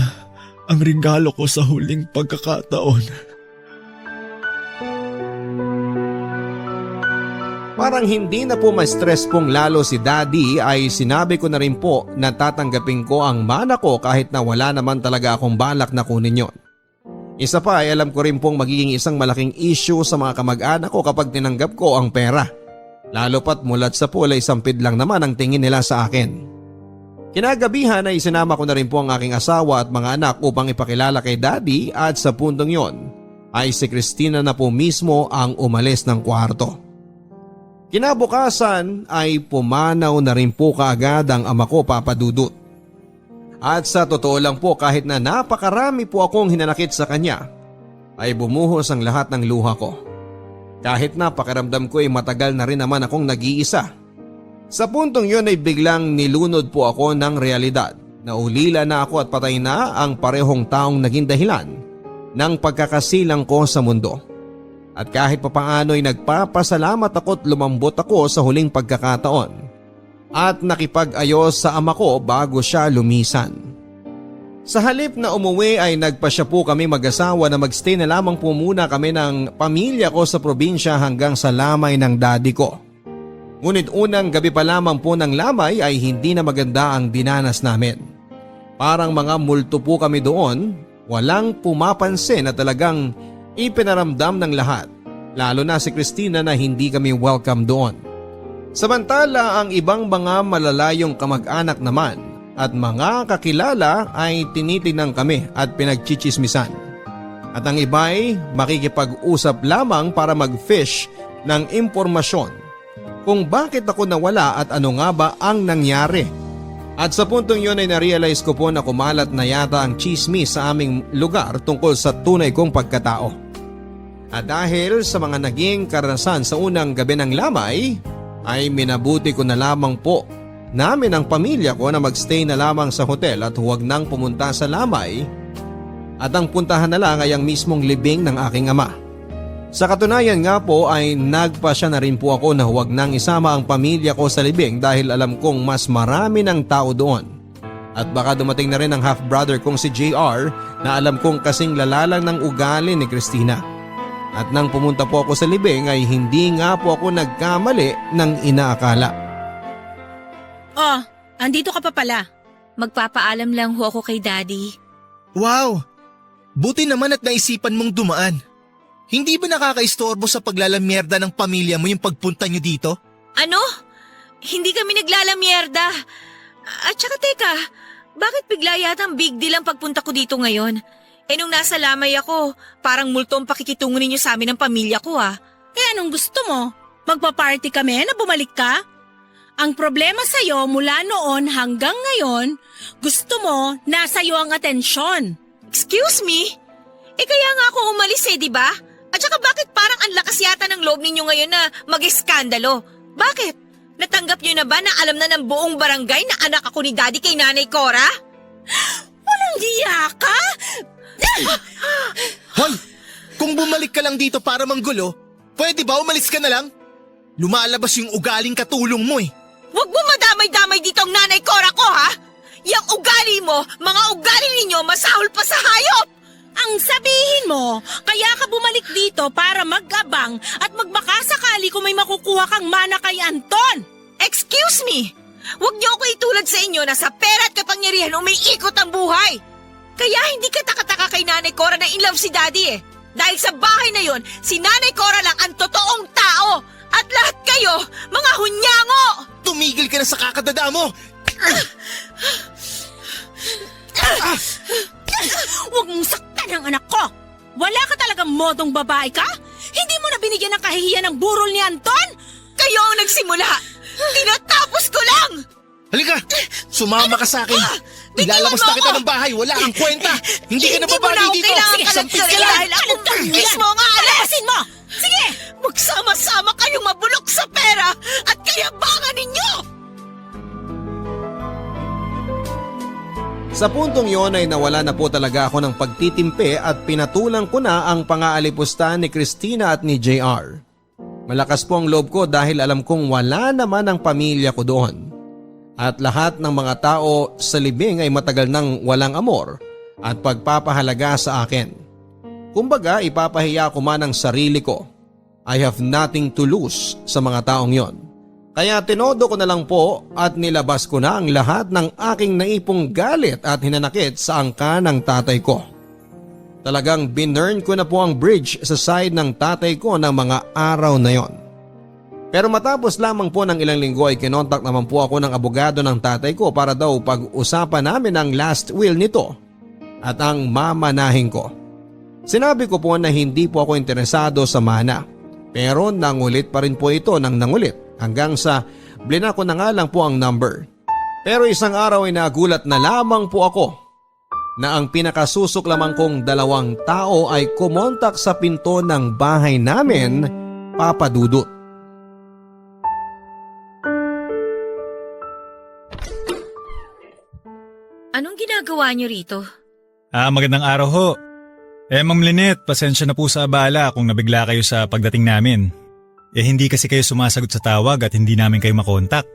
ang regalo ko sa huling pagkakataon. Parang hindi na po ma-stress pong lalo si Daddy ay sinabi ko na rin po na tatanggapin ko ang mana ko kahit na wala naman talaga akong balak na kunin yon. Isa pa ay alam ko rin pong magiging isang malaking issue sa mga kamag-anak ko kapag tinanggap ko ang pera. Lalo pat mulat sa pool ay sampid lang naman ang tingin nila sa akin. Kinagabihan ay sinama ko na rin po ang aking asawa at mga anak upang ipakilala kay Daddy at sa puntong yon ay si Christina na po mismo ang umalis ng kwarto. Kinabukasan ay pumanaw na rin po kaagad ang ama ko, Papa Dudut. At sa totoo lang po kahit na napakarami po akong hinanakit sa kanya ay bumuhos ang lahat ng luha ko. Kahit na pakiramdam ko ay matagal na rin naman akong nag-iisa. Sa puntong yun ay biglang nilunod po ako ng realidad na ulila na ako at patay na ang parehong taong naging dahilan ng pagkakasilang ko sa mundo. At kahit papaano ay nagpapasalamat ako at lumambot ako sa huling pagkakataon at nakipag-ayos sa ama ko bago siya lumisan. Sa halip na umuwi ay nagpasya po kami mag-asawa na magstay na lamang po muna kami ng pamilya ko sa probinsya hanggang sa lamay ng daddy ko. Ngunit unang gabi pa lamang po ng lamay ay hindi na maganda ang dinanas namin. Parang mga multo po kami doon, walang pumapansin na talagang ipinaramdam ng lahat, lalo na si Christina na hindi kami welcome doon. Samantala ang ibang mga malalayong kamag-anak naman at mga kakilala ay tinitingnan kami at pinagchichismisan. At ang iba'y makikipag-usap lamang para mag-fish ng impormasyon kung bakit ako nawala at ano nga ba ang nangyari. At sa puntong yun ay narealize ko po na kumalat na yata ang chismis sa aming lugar tungkol sa tunay kong pagkatao. At dahil sa mga naging karanasan sa unang gabi ng lamay, ay minabuti ko na lamang po namin ang pamilya ko na magstay na lamang sa hotel at huwag nang pumunta sa lamay at ang puntahan na lang ay ang mismong libing ng aking ama. Sa katunayan nga po ay nagpasya na rin po ako na huwag nang isama ang pamilya ko sa libing dahil alam kong mas marami ng tao doon. At baka dumating na rin ang half-brother kong si JR na alam kong kasing lalalang ng ugali ni Christina. At nang pumunta po ako sa libing ay hindi nga po ako nagkamali ng inaakala. Oh, andito ka pa pala. Magpapaalam lang ho ako kay Daddy. Wow! Buti naman at naisipan mong dumaan. Hindi ba nakakaistorbo sa paglalamierda ng pamilya mo yung pagpunta nyo dito? Ano? Hindi kami naglalamyerda. At saka teka, bakit bigla yatang big deal ang pagpunta ko dito ngayon? Nung nasa Lamay ako, parang multo ang pakikitungo ninyo sa amin ng pamilya ko Anong gusto mo? Magpa-party kami na bumalik ka? Ang problema sa'yo mula noon hanggang ngayon, gusto mo na sa'yo ang atensyon. Excuse me? Kaya nga ako umalis di ba? At saka bakit parang ang lakas yata ng loob ninyo ngayon na mag-eskandalo? Bakit? Natanggap niyo na ba na alam na ng buong barangay na anak ako ni Daddy kay Nanay Cora? Walang hiya ka? Hoy! Kung bumalik ka lang dito para manggulo, pwede ba umalis ka na lang? Lumalabas yung ugaling katulong mo Huwag mo madamay-damay dito ang Nanay Cora ko Yang ugali mo, mga ugali ninyo masahol pa sa hayop! Ang sabihin mo, kaya ka bumalik dito para mag-abang at magbakasakali kung may makukuha kang mana kay Anton. Excuse me! Huwag niyo ako itulad sa inyo na sa pera at kapangyarihan umiikot ang buhay! Kaya hindi ka taka-taka kay Nanay Cora na in love si Daddy Dahil sa bahay na yon, si Nanay Cora lang ang totoong tao! At lahat kayo, mga hunyango! Tumigil ka na sa kakadada mo! Huwag mong saktan ang anak ko! Wala ka talagang modong babae ka? Hindi mo na binigyan ng kahihiyan ng burol ni Anton? Kayo ang nagsimula! Tinatapos ko lang! Halika! Sumama ka sa akin! Ilalabas na kita ng bahay! Wala kang kwenta! Hindi ka na babae dito! Sige, Sampit ka lang! dahil ako mismo nga Alasin mo! Sige! Magsama-sama kayong mabulok sa pera at kayabangan ninyo! Sa puntong yon ay nawala na po talaga ako ng pagtitimpe at pinatulang ko na ang pangaalipusta ni Christina at ni JR. Malakas po ang loob ko dahil alam kong wala naman ang pamilya ko doon. At lahat ng mga tao sa libing ay matagal nang walang amor at pagpapahalaga sa akin. Kumbaga ipapahiya ko man ang sarili ko. I have nothing to lose sa mga taong yon. Kaya tinodo ko na lang po at nilabas ko na ang lahat ng aking naipong galit at hinanakit sa angka ng tatay ko. Talagang binurn ko na po ang bridge sa side ng tatay ko ng mga araw na yon. Pero matapos lamang po ng ilang linggo ay kinontak naman po ako ng abogado ng tatay ko para daw pag-usapan namin ang last will nito at ang mamanahin ko. Sinabi ko po na hindi po ako interesado sa mana, pero nangulit pa rin po ito ng nangulit. Hanggang sa blinako na nga lang po ang number. Pero isang araw ay nagulat na lamang po ako na ang pinakasusok lamang kong 2 tao ay kumontak sa pinto ng bahay namin, Papa Dudut. Anong ginagawa niyo rito? Magandang araw ho. Ma'am Lynette, pasensya na po sa abala kung nabigla kayo sa pagdating namin. Hindi kasi kayo sumasagot sa tawag at hindi namin kayo makontak.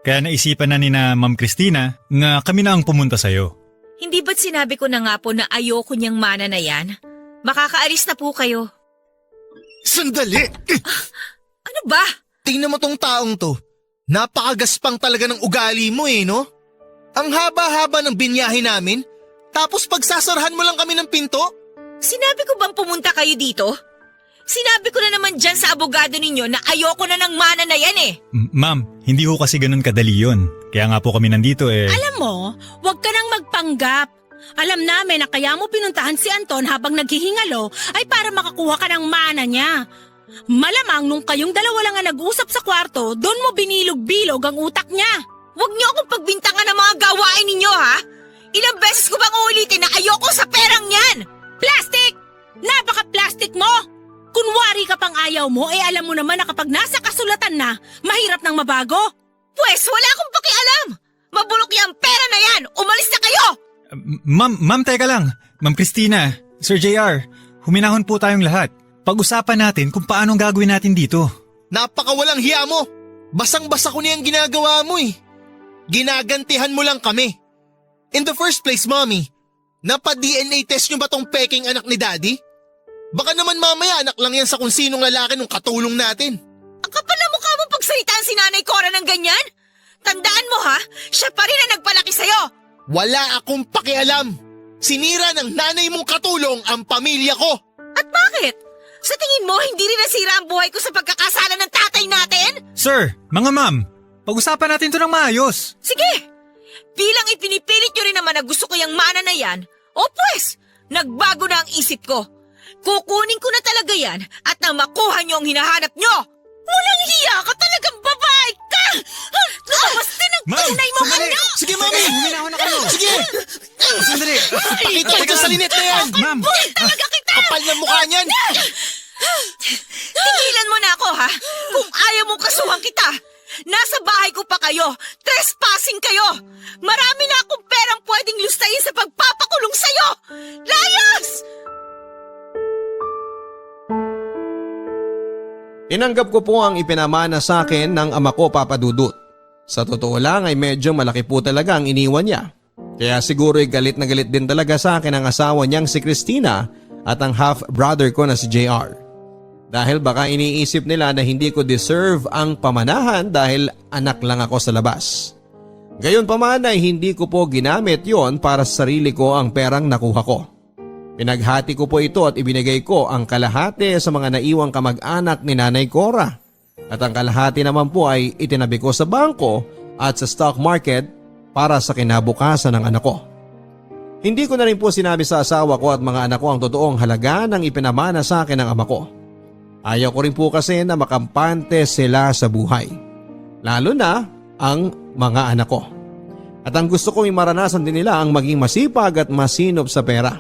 Kaya naisipan na ni na Ma'am Christina nga kami na ang pumunta sa'yo. Hindi ba't sinabi ko na nga po na ayoko niyang mana na yan? Makakaalis na po kayo. Sandali! Ano ba? Tingnan mo tong taong to. Napakagaspang talaga ng ugali mo no? Ang haba-haba ng binyahe namin, tapos pagsasarahan mo lang kami ng pinto? Sinabi ko bang pumunta kayo dito? Sinabi ko na naman dyan sa abogado ninyo na ayoko na ng mana na yan Ma'am, hindi ho kasi ganun kadali yun. Kaya nga po kami nandito Alam mo, huwag ka nang magpanggap. Alam namin na kaya mo pinuntahan si Anton habang naghihingalo ay para makakuha ka ng mana niya. Malamang nung kayong dalawa lang ang nag-usap sa kwarto, doon mo binilog-bilog ang utak niya. Huwag niyo akong pagbintangan ng mga gawain ninyo Ilang beses ko bang uulitin na ayoko sa perang yan? Plastic! Napaka-plastic mo! Kunwari ka pang ayaw mo, alam mo naman na kapag nasa kasulatan na, mahirap nang mabago. Pwes, wala akong pakialam! Mabulok yung pera na yan! Umalis na kayo! Ma'am, teka lang. Ma'am Christina, Sir JR, huminahon po tayong lahat. Pag-usapan natin kung paanong gagawin natin dito. Napakawalang hiya mo! Basang-basa ko na yung ginagawa mo Ginagantihan mo lang kami. In the first place, Mommy, napa-DNA test nyo ba tong peking anak ni Daddy? Baka naman mamaya anak lang yan sa kung sinong lalaki nung katulong natin. Ang kapal na mukha mo pagsalitaan si Nanay Cora ng ganyan? Tandaan mo siya pa rin ang nagpalaki sa'yo. Wala akong pakialam. Sinira ng nanay mong katulong ang pamilya ko. At bakit? Sa tingin mo, hindi rin nasira ang buhay ko sa pagkakasala ng tatay natin? Sir, mga ma'am, Pag-usapan natin to ng maayos. Sige! Bilang ipinipilit nyo rin naman na gusto ko yung mana na yan, o pwes, nagbago na ang isip ko. Kukunin ko na talaga yan at nang makuha nyo ang hinahanap nyo. Walang hiya ka, talagang babae ka! Lumabas din ang Ma'am, tunay mo sandali. ano! Sige, Mami! Huminahon na kayo. Sige! Sandali. Pakita ito sa linet na yan! Ma'am, Talaga kita! Kapal na mukha niyan! Tigilan mo na ako, ha? Kung ayaw mong kasuhan kita, nasa bahay ko pa kayo. Trespassing kayo. Marami na akong perang pwedeng lustayin sa pagpapakulong sa'yo. Layas! Tinanggap ko po ang ipinamana sa akin ng ama ko, Papa Dudut. Sa totoo lang ay medyo malaki po talaga ang iniwan niya. Kaya siguro ay galit na galit din talaga sa akin ang asawa niyang si Christina at ang half-brother ko na si JR. Dahil baka iniisip nila na hindi ko deserve ang pamanahan dahil anak lang ako sa labas. Gayon pa man ay hindi ko po ginamit yon para sa sarili ko ang perang nakuha ko. Pinaghati ko po ito at ibinigay ko ang kalahati sa mga naiwang kamag-anak ni Nanay Cora. At ang kalahati naman po ay itinabi ko sa bangko at sa stock market para sa kinabukasan ng anak ko. Hindi ko na rin po sinabi sa asawa ko at mga anak ko ang totoong halaga ng ipinamana sa akin ng ama ko. Ayaw ko rin po kasi na makampante sila sa buhay. Lalo na ang mga anak ko. At ang gusto kong maranasan din nila ang maging masipag at masinop sa pera.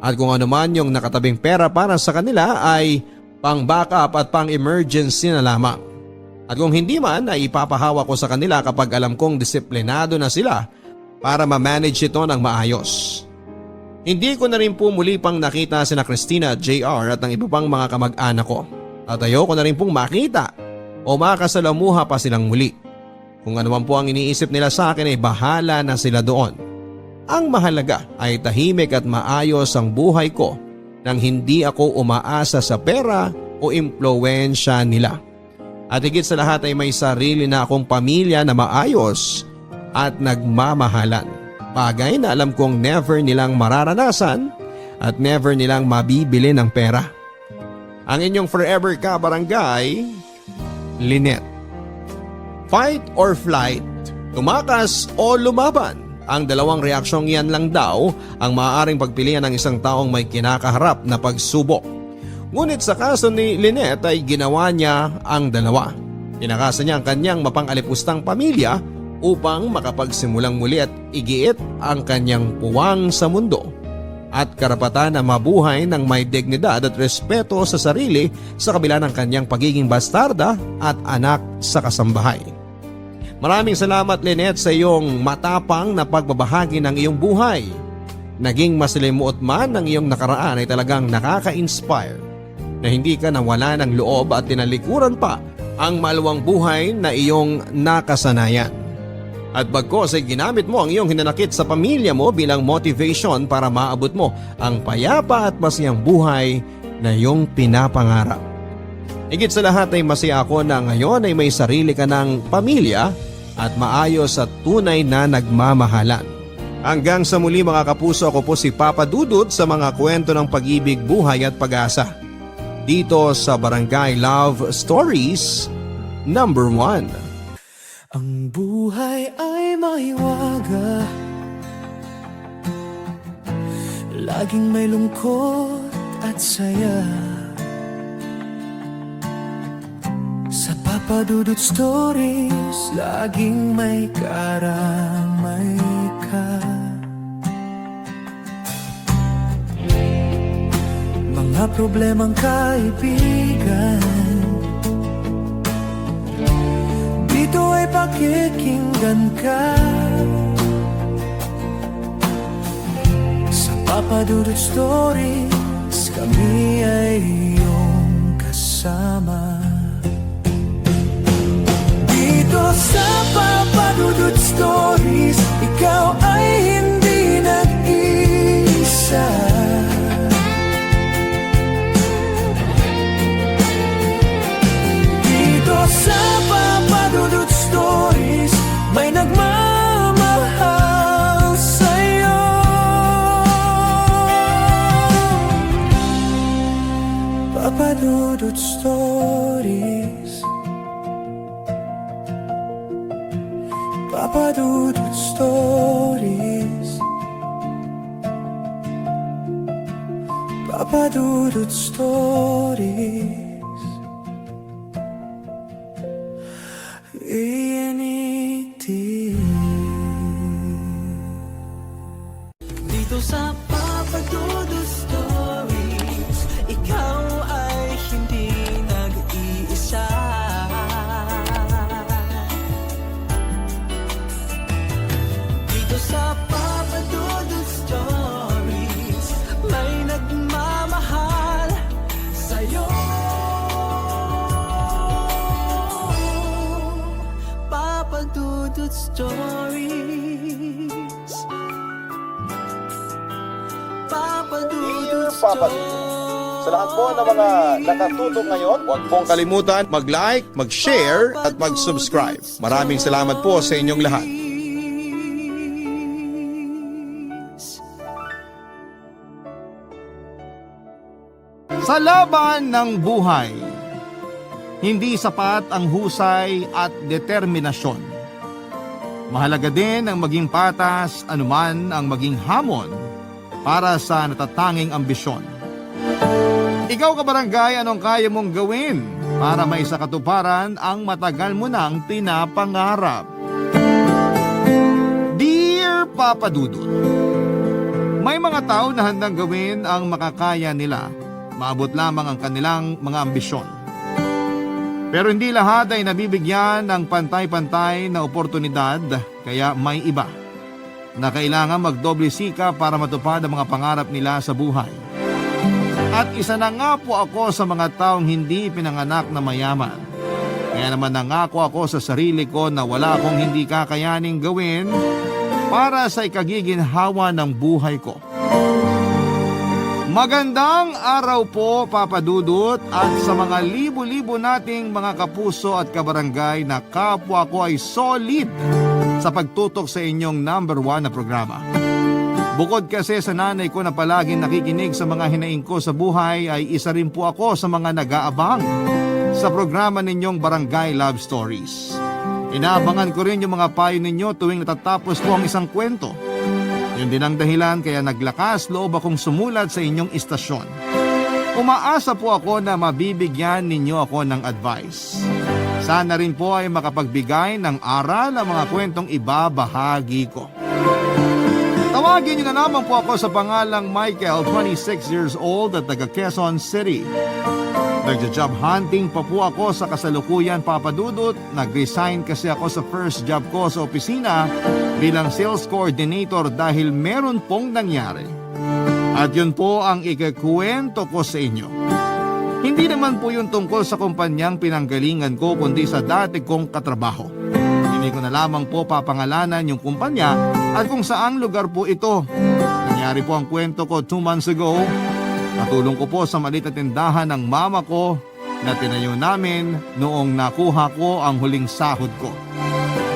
At kung ano man yung nakatabing pera para sa kanila ay pang backup at pang emergency na lamang. At kung hindi man ay ipapahawa ko sa kanila kapag alam kong disiplinado na sila para ma-manage ito ng maayos. Hindi ko na rin po muli pang nakita sina Christina at JR at ang iba pang mga kamag-anak ko. At ayoko na rin pong makita o makasalamuha pa silang muli. Kung ano man po ang iniisip nila sa akin ay bahala na sila doon. Ang mahalaga ay tahimik at maayos ang buhay ko nang hindi ako umaasa sa pera o impluwensya nila. At higit sa lahat ay may sarili na akong pamilya na maayos at nagmamahalan. Bagay na alam kong never nilang mararanasan at never nilang mabibili ng pera. Ang inyong forever ka barangay, Lynette. Fight or flight, tumakas o lumaban. Ang dalawang reaksyong yan lang daw ang maaaring pagpilian ng isang taong may kinakaharap na pagsubok. Ngunit sa kaso ni Lynette ay ginawa niya ang dalawa. Tinakasan niya ang kanyang mapang-alipustang pamilya upang makapagsimulang muli at igiit ang kanyang puwang sa mundo at karapatan na mabuhay ng may dignidad at respeto sa sarili sa kabila ng kanyang pagiging bastarda at anak sa kasambahay. Maraming salamat, Lynette, sa iyong matapang na pagbabahagi ng iyong buhay. Naging masalimuot man ng iyong nakaraan ay talagang nakaka-inspire na hindi ka nawala ng loob at tinalikuran pa ang maluwang buhay na iyong nakasanayan. At bagkos ay ginamit mo ang iyong hinanakit sa pamilya mo bilang motivation para maabot mo ang payapa at masayang buhay na iyong pinapangarap. Higit sa lahat ay masaya ako na ngayon ay may sarili ka ng pamilya at maayos at tunay na nagmamahalan. Hanggang sa muli mga kapuso, ako po si Papa Dudut sa mga kwento ng pag-ibig, buhay at pag-asa. Dito sa Barangay Love Stories #1. Ang buhay ay maiwaga, laging may lungkot at saya. Sa Papa Dudut Stories, laging may karamay ka. Mga problemang kaibigan, dito ay pakikinggan ka. Sa Papa Dudut Stories, kami ay iyong kasama. Dito sa Papa Dudut Stories, ikaw ay hindi nag-iisa. Dito sa Papa Dudut Stories, may nagmamahal sa'yo. Papa Dudut Stories. Papa Dudut Stories. Papa Dudut Stories. Iyaniti. Dito sa Papa Dudut Stories, ikaw ay hindi nag-iisa. Dito sa Papa Dudut Stories, may nagmamahal sa'yo. Papa Dudut Stories. Papa Dudut Stories. Sa lahat po ng mga nakatutok ngayon, huwag pong kalimutan mag-like, mag-share at mag-subscribe. Maraming salamat po sa inyong lahat. Sa laban ng buhay, hindi sapat ang husay at determinasyon. Mahalaga din ang maging patas anuman ang maging hamon para sa natatanging ambisyon. Ikaw kabarangay, anong kaya mong gawin para maisakatuparan ang matagal mo nang pinapangarap? Dear Papa Dudut, may mga tao na handang gawin ang makakaya nila. Maabot lamang ang kanilang mga ambisyon. Pero hindi lahat ay nabibigyan ng pantay-pantay na oportunidad, kaya may iba na kailangan magdoble sika para matupad ang mga pangarap nila sa buhay. At isa na nga po ako sa mga taong hindi pinanganak na mayaman. Kaya naman nangako ako sa sarili ko na wala akong hindi kakayaning gawin para sa ikagiginhawa ng buhay ko. Magandang araw po, Papa Dudut, at sa mga libo-libo nating mga kapuso at kabarangay na kapwa ko ay solid sa pagtutok sa inyong number 1 na programa. Bukod kasi sa nanay ko na palaging nakikinig sa mga hinaing ko sa buhay, ay isa rin po ako sa mga nag-aabang sa programa ninyong Barangay Love Stories. Inaabangan ko rin yung mga payo ninyo tuwing natatapos po ang isang kwento. Yun din ang dahilan kaya naglakas loob akong sumulat sa inyong istasyon. Umaasa po ako na mabibigyan ninyo ako ng advice. Sana rin po ay makapagbigay ng aral ang mga kwentong ibabahagi ko. Tawagin niyo na lamang po ako sa pangalang Michael, 26 years old at taga Quezon City. Nagja-job hunting pa po ako sa kasalukuyan, Papa Dudut. Nag-resign kasi ako sa first job ko sa opisina bilang sales coordinator dahil meron pong nangyari. At yun po ang ikakwento ko sa inyo. Hindi naman po yun tungkol sa kumpanyang pinanggalingan ko kundi sa dati kong katrabaho. Hindi ko na lamang po papangalanan yung kumpanya at kung saang lugar po ito. Nangyari po ang kwento ko 2 months ago. Natulong ko po sa maliit na tindahan ng mama ko na tinayo namin noong nakuha ko ang huling sahod ko.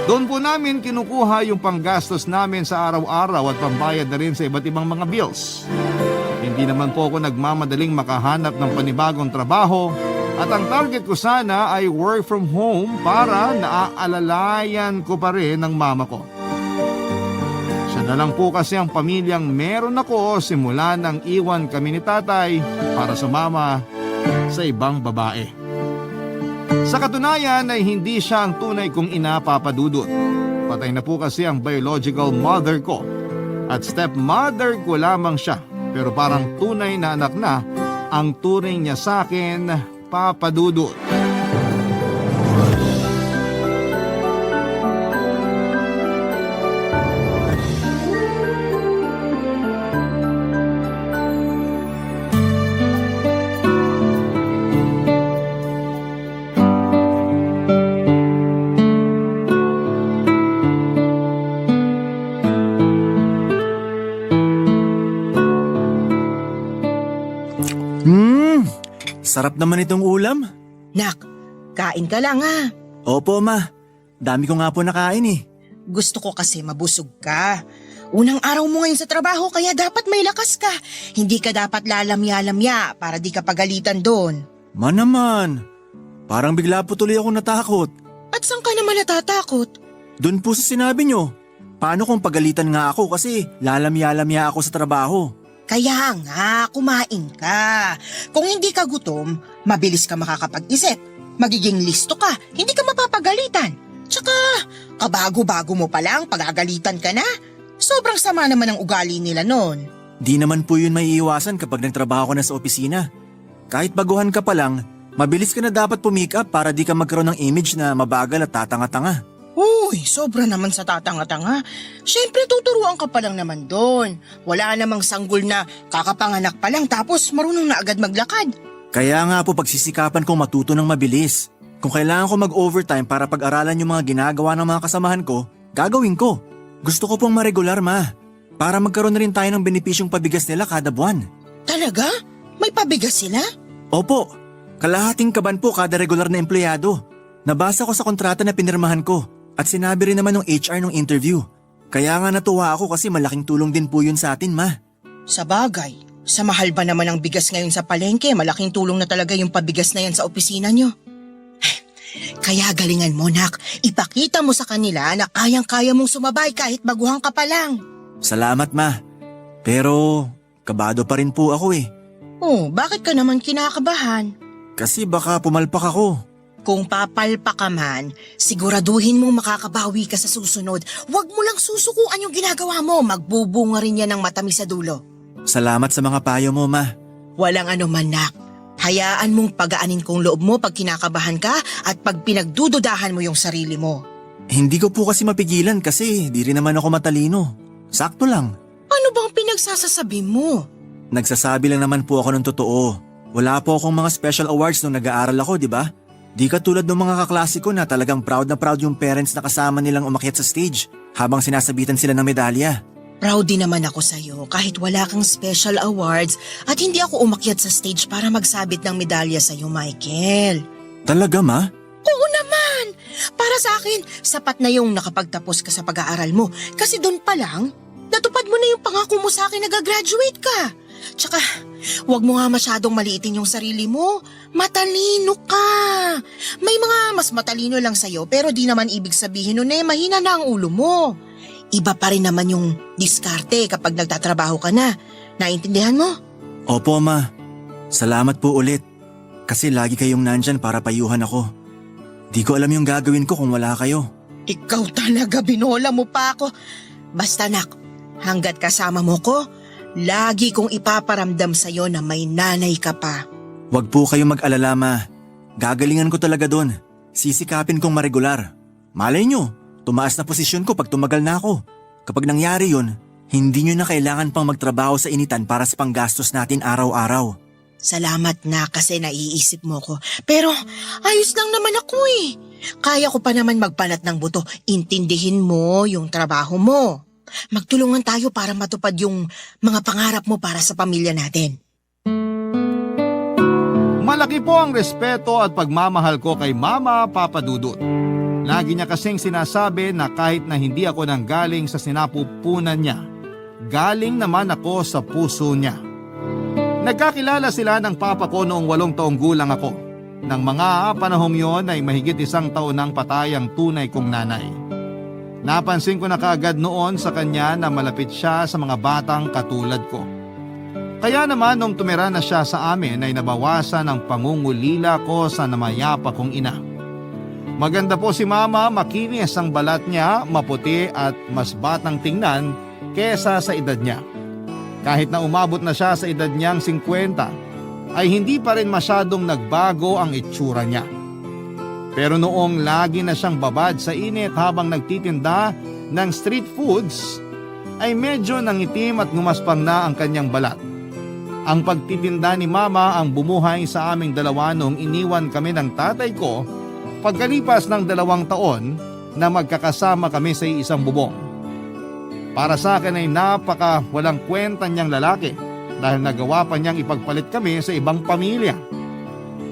Doon po namin kinukuha yung panggastos namin sa araw-araw at pambayad na rin sa iba't ibang mga bills. Hindi naman po ako nagmamadaling makahanap ng panibagong trabaho at ang target ko sana ay work from home para naaalalayan ko pa rin ng mama ko. Siya na lang po kasi ang pamilyang meron ako simula nang iwan kami ni tatay para sumama sa ibang babae. Sa katunayan ay hindi siya ang tunay kong ina, Papa Dudut. Patay na po kasi ang biological mother ko at stepmother ko lamang siya. Pero parang tunay na anak na ang turing niya sa akin, Papa Dudut. Sarap naman itong ulam. Nak, kain ka lang ha. Opo, ma. Dami ko nga po nakain eh. Gusto ko kasi mabusog ka. Unang araw mo ngayon sa trabaho kaya dapat may lakas ka. Hindi ka dapat lalamya-lamya para di ka pagalitan doon. Ma naman, parang bigla po tuloy ako natakot. At saan ka naman natatakot? Doon po sa sinabi nyo. Paano kung pagalitan nga ako kasi lalamya-lamya ako sa trabaho? Kaya nga, kumain ka. Kung hindi ka gutom, mabilis ka makakapag-isip. Magiging listo ka, hindi ka mapapagalitan. Tsaka, kabago-bago mo pa lang, pagagalitan ka na. Sobrang sama naman ang ugali nila nun. Di naman po yun may iiwasan kapag nagtrabaho ka na sa opisina. Kahit baguhan ka pa lang, mabilis ka na dapat pumick up para di ka magkaroon ng image na mabagal at tatanga-tanga. Uy, sobra naman sa tatanga-tanga. Siyempre tuturuan ka pa lang naman doon. Wala namang sanggol na kakapanganak pa lang tapos marunong na agad maglakad. Kaya nga po pagsisikapan kong matuto ng mabilis. Kung kailangan ko mag-overtime para pag-aralan yung mga ginagawa ng mga kasamahan ko, gagawin ko. Gusto ko pong maregular, ma. Para magkaroon na rin tayo ng benepisyong pabigas nila kada buwan. Talaga? May pabigas sila? Opo, kalahating kaban po kada regular na empleyado. Nabasa ko sa kontrata na pinirmahan ko. At sinabi rin naman ng HR nung interview. Kaya nga natuwa ako kasi malaking tulong din po yun sa atin, ma. Sa bagay, sa mahal ba naman ang bigas ngayon sa palengke, malaking tulong na talaga yung pabigas na yan sa opisina nyo. Kaya galingan mo, nak. Ipakita mo sa kanila na kayang-kaya mong sumabay kahit baguhan ka pa lang. Salamat, ma. Pero kabado pa rin po ako eh. Oh, bakit ka naman kinakabahan? Kasi baka pumalpak ako. Kung papalpa ka man, siguraduhin mong makakabawi ka sa susunod. Huwag mo lang susukuan yung ginagawa mo. Magbubunga rin yan ng matamis sa dulo. Salamat sa mga payo mo, ma. Walang anuman, nak. Hayaan mong pagaanin kong loob mo pag kinakabahan ka at pag pinagdududahan mo yung sarili mo. Hindi ko po kasi mapigilan kasi di rin naman ako matalino. Sakto lang. Ano bang pinagsasasabi mo? Nagsasabi lang naman po ako ng totoo. Wala po akong mga special awards nung nag-aaral ako, di ba? Di katulad ng mga kaklase ko na talagang proud na proud yung parents na kasama nilang umakyat sa stage habang sinasabitan sila ng medalya. Proud din naman ako sa'yo kahit wala kang special awards at hindi ako umakyat sa stage para magsabit ng medalya sa'yo, Michael. Talaga, ma? Oo naman! Para sa akin, sapat na yung nakapagtapos ka sa pag-aaral mo kasi doon pa lang, natupad mo na yung pangako mo sa akin na gagraduate ka. Tsaka, huwag mo nga masyadong maliitin yung sarili mo. Matalino ka. May mga mas matalino lang sa'yo pero di naman ibig sabihin nun eh mahina na ang ulo mo. Iba pa rin naman yung diskarte kapag nagtatrabaho ka na. Naintindihan mo? Opo, ma. Salamat po ulit. Kasi lagi kayong nandyan para payuhan ako. Di ko alam yung gagawin ko kung wala kayo. Ikaw talaga, binola mo pa ako. Basta nak, hanggat kasama mo ko, lagi kong ipaparamdam sa'yo na may nanay ka pa. Huwag po kayong mag-alala, ma. Gagalingan ko talaga doon. Sisikapin kong maregular. Malay nyo, tumaas na posisyon ko pag tumagal na ako. Kapag nangyari yun, hindi nyo na kailangan pang magtrabaho sa initan para sa panggastos natin araw-araw. Salamat na kasi naiisip mo ko. Pero ayos lang naman ako eh. Kaya ko pa naman magbanat ng buto. Intindihin mo yung trabaho mo. Magtulungan tayo para matupad yung mga pangarap mo para sa pamilya natin. Malaki po ang respeto at pagmamahal ko kay Mama Papa Dudut. Lagi niya kasing sinasabi na kahit na hindi ako nanggaling sa sinapupunan niya, galing naman ako sa puso niya. Nagkakilala sila ng papa ko noong 8 taong gulang ako. Nang mga panahong yon ay mahigit 1 taon nang patay ang tunay kong nanay. Napansin ko na kaagad noon sa kanya na malapit siya sa mga batang katulad ko. Kaya naman nung tumira na siya sa amin ay nabawasan ang pangungulila ko sa namayapa kong ina. Maganda po si Mama, makinis ang balat niya, maputi at mas batang tingnan kesa sa edad niya. Kahit na umabot na siya sa edad niyang 50, ay hindi pa rin masyadong nagbago ang itsura niya. Pero noong lagi na siyang babad sa init habang nagtitinda ng street foods, ay medyo nangitim at ngumaspang na ang kanyang balat. Ang pagtitinda ni Mama ang bumuhay sa aming dalawa noong iniwan kami ng tatay ko pagkalipas ng 2 taon na magkakasama kami sa isang bubong. Para sa akin ay napaka walang kwenta niyang lalaki dahil nagawa pa niyang ipagpalit kami sa ibang pamilya.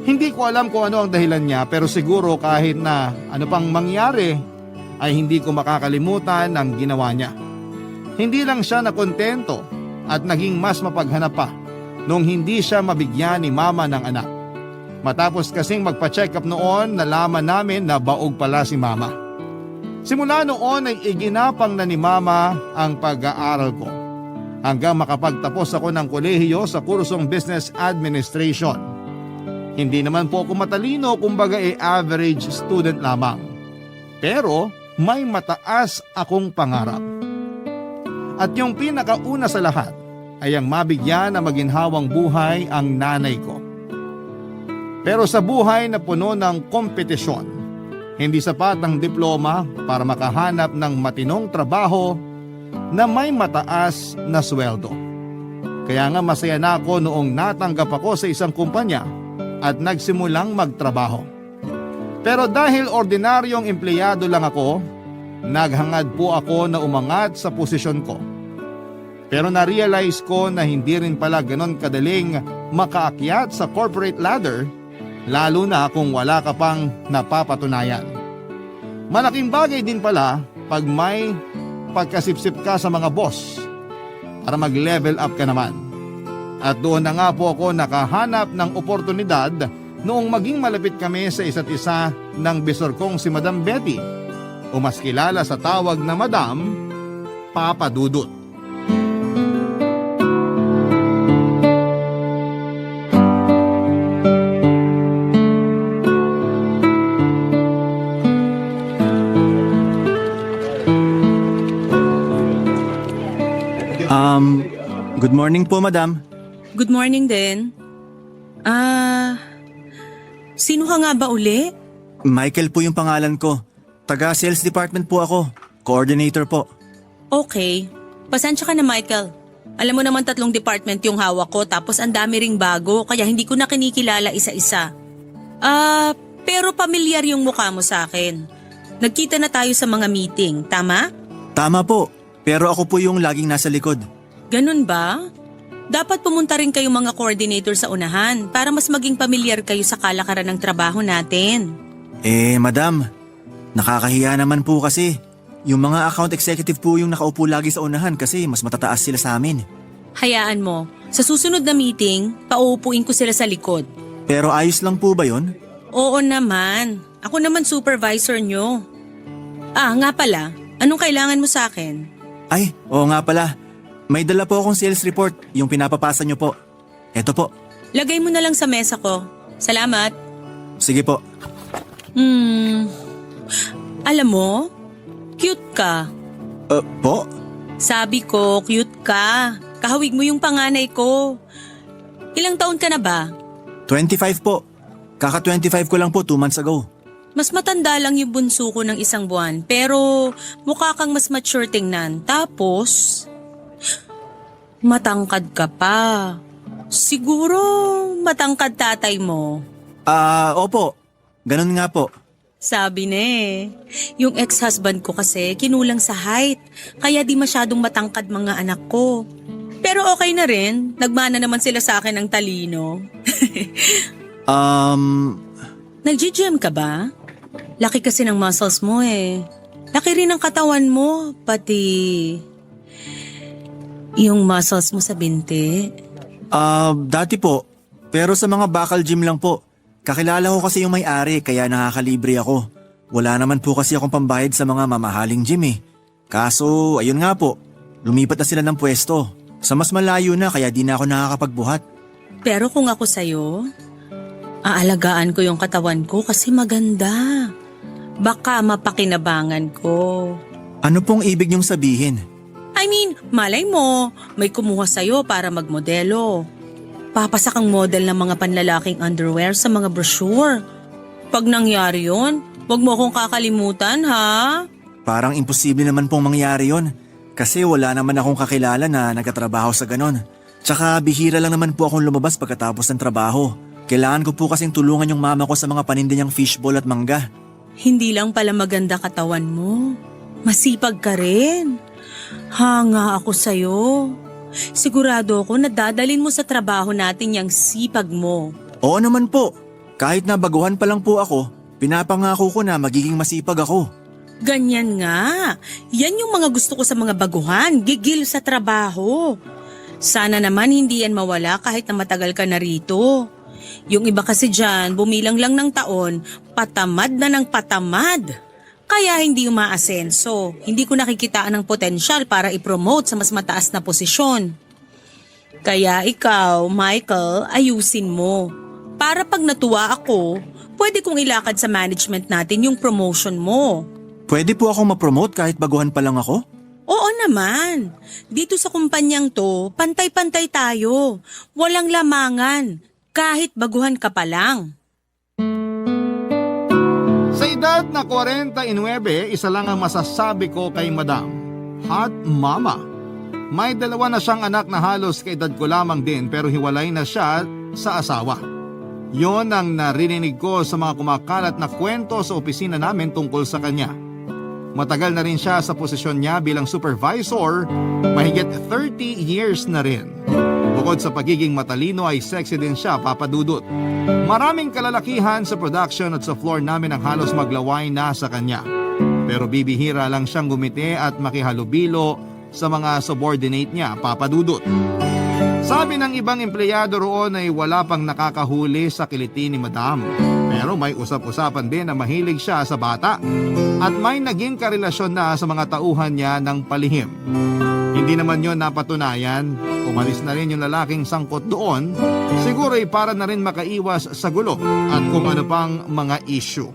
Hindi ko alam kung ano ang dahilan niya pero siguro kahit na ano pang mangyari ay hindi ko makakalimutan ang ginawa niya. Hindi lang siya nakontento at naging mas mapaghanap pa nung hindi siya mabigyan ni Mama ng anak. Matapos kasing magpa-check up noon, nalaman namin na baog pala si Mama. Simula noon ay iginapang na ni Mama ang pag-aaral ko hanggang makapagtapos ako ng kolehiyo sa kursong Business Administration. Hindi naman po ako matalino, kumbaga average student lamang. Pero may mataas akong pangarap. At yung pinakauna sa lahat ay ang mabigyan na maginhawang buhay ang nanay ko. Pero sa buhay na puno ng kompetisyon, hindi sapat ang diploma para makahanap ng matinong trabaho na may mataas na sweldo. Kaya nga masaya na ako noong natanggap ako sa isang kumpanya at nagsimulang magtrabaho. Pero dahil ordinaryong empleyado lang ako, naghangad po ako na umangat sa posisyon ko. Pero na-realize ko na hindi rin pala ganon kadaling makaakyat sa corporate ladder, lalo na kung wala ka pang napapatunayan. Malaking bagay din pala pag may pagkasipsip ka sa mga boss para mag-level up ka naman. At doon na nga po ako nakahanap ng oportunidad noong maging malapit kami sa isa't isa ng bisor kong si Madam Betty, o mas kilala sa tawag na Madam Papa Dudut. Good morning po, madam. Good morning din. Sino ka nga ba uli? Michael po yung pangalan ko. Taga sales department po ako. Coordinator po. Okay. Pasensya ka na, Michael. Alam mo naman 3 department yung hawak ko tapos ang dami ring bago kaya hindi ko na kinikilala isa-isa. Pero pamilyar yung mukha mo sa akin. Nagkita na tayo sa mga meeting, tama? Tama po. Pero ako po yung laging nasa likod. Ganun ba? Dapat pumunta rin kayong mga coordinator sa unahan para mas maging pamilyar kayo sa kalakaran ng trabaho natin. Madam, nakakahiya naman po kasi. Yung mga account executive po yung nakaupo lagi sa unahan kasi mas matataas sila sa amin. Hayaan mo, sa susunod na meeting, pauupuin ko sila sa likod. Pero ayos lang po ba yun? Oo naman. Ako naman supervisor nyo. Nga pala, anong kailangan mo sa akin? Ay, oo nga pala. May dala po akong sales report, yung pinapapasa nyo po. Eto po. Lagay mo na lang sa mesa ko. Salamat. Sige po. Alam mo, cute ka. Po? Sabi ko, cute ka. Kahawig mo yung panganay ko. Ilang taon ka na ba? 25 po. Kaka-25 ko lang po 2 months ago. Mas matanda lang yung bunso ko ng 1 buwan, pero mukha kang mas mature tingnan. Tapos, matangkad ka pa. Siguro matangkad tatay mo. Opo. Ganun nga po. Sabi yung ex-husband ko kasi kinulang sa height, kaya di masyadong matangkad mga anak ko. Pero okay na rin, nagmana naman sila sa akin ng talino. Nag-gym ka ba? Laki kasi ng muscles mo eh. Laki rin ang katawan mo, pati yung muscles mo sa binti. Dati po. Pero sa mga bakal gym lang po. Kakilala ko kasi yung may-ari kaya nakakalibre ako. Wala naman po kasi akong pambayad sa mga mamahaling gym eh. Kaso, ayun nga po. Lumipat na sila ng pwesto. Sa mas malayo na kaya di na ako nakakapagbuhat. Pero kung ako sa'yo, aalagaan ko yung katawan ko kasi maganda. Baka mapakinabangan ko. Ano pong ibig niyong sabihin? I mean, malay mo, may kumuha sa'yo para magmodelo. Papasa kang model ng mga panlalaking underwear sa mga brochure. Pag nangyari yun, wag mo akong kakalimutan ha? Parang imposible naman pong mangyari yun. Kasi wala naman akong kakilala na nagkatrabaho sa ganon. Tsaka bihira lang naman po akong lumabas pagkatapos ng trabaho. Kailangan ko po kasing tulungan yung mama ko sa mga paninda niyang fishball at mangga. Hindi lang pala maganda katawan mo. Masipag ka rin. Hanga ako sa'yo. Sigurado ako na dadalin mo sa trabaho natin yung sipag mo. Oo naman po. Kahit na baguhan pa lang po ako, pinapangako ko na magiging masipag ako. Ganyan nga. Yan yung mga gusto ko sa mga baguhan. Gigil sa trabaho. Sana naman hindi yan mawala kahit na matagal ka na rito. Yung iba kasi dyan, bumilang lang ng taon, patamad na ng patamad. Kaya hindi umaasenso. Hindi ko nakikitaan ng potensyal para i-promote sa mas mataas na posisyon. Kaya ikaw, Michael, ayusin mo. Para pag natuwa ako, pwede kong ilakad sa management natin yung promotion mo. Pwede po akong ma-promote kahit baguhan pa lang ako? Oo naman. Dito sa kumpanyang to, pantay-pantay tayo. Walang lamangan. Kahit baguhan ka pa lang. Sa edad na 49, isa lang ang masasabi ko kay Madam. Hot Mama. May 2 na siyang anak na halos kaedad ko lamang din pero hiwalay na siya sa asawa. Yon ang narinig ko sa mga kumakalat na kwento sa opisina namin tungkol sa kanya. Matagal na rin siya sa posisyon niya bilang supervisor, mahigit 30 years na rin. Bukod sa pagiging matalino ay sexy din siya, Papa Dudut. Maraming kalalakihan sa production at sa floor namin ang halos maglaway na sa kanya. Pero bibihira lang siyang gumiti at makihalubilo sa mga subordinate niya, Papa Dudut. Sabi ng ibang empleyado roon ay wala pang nakakahuli sa kiliti ni Madam. Pero may usap-usapan din na mahilig siya sa bata at may naging karelasyon na sa mga tauhan niya ng palihim. Hindi naman yon napatunayan, umalis na rin yung lalaking sangkot doon, siguro ay para na rin makaiwas sa gulo at kung ano pang mga issue.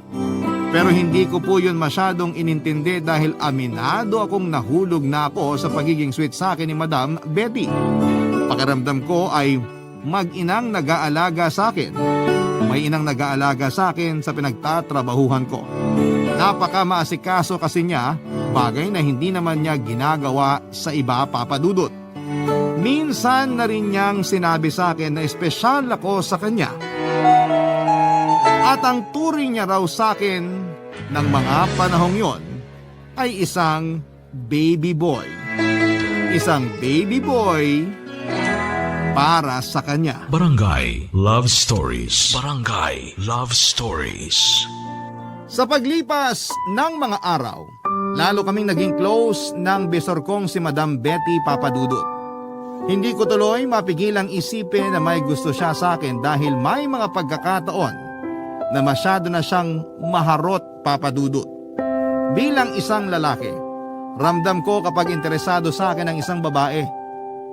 Pero hindi ko po yun masyadong inintindi dahil aminado akong nahulog na ako sa pagiging sweet sa akin ni Madam Betty. Pakiramdam ko ay mag-inang nag-aalaga sa akin. May inang nag-aalaga sa akin sa pinagtatrabahuhan ko. Napaka maasikaso kasi niya, bagay na hindi naman niya ginagawa sa iba, Papa Dudut. Minsan na rin niyang sinabi sa akin na espesyal ako sa kanya. At ang turing niya raw sa akin ng mga panahong yon ay isang baby boy. Isang baby boy para sa kanya. Barangay Love Stories. Barangay Love Stories. Sa paglipas ng mga araw, lalo kaming naging close ng bisor kong si Madam Betty, Papa Dudut. Hindi ko tuloy mapigilang isipin na may gusto siya sa akin dahil may mga pagkakataon na masyado na siyang maharot, Papa Dudut. Bilang isang lalaki, ramdam ko kapag interesado sa akin ang isang babae.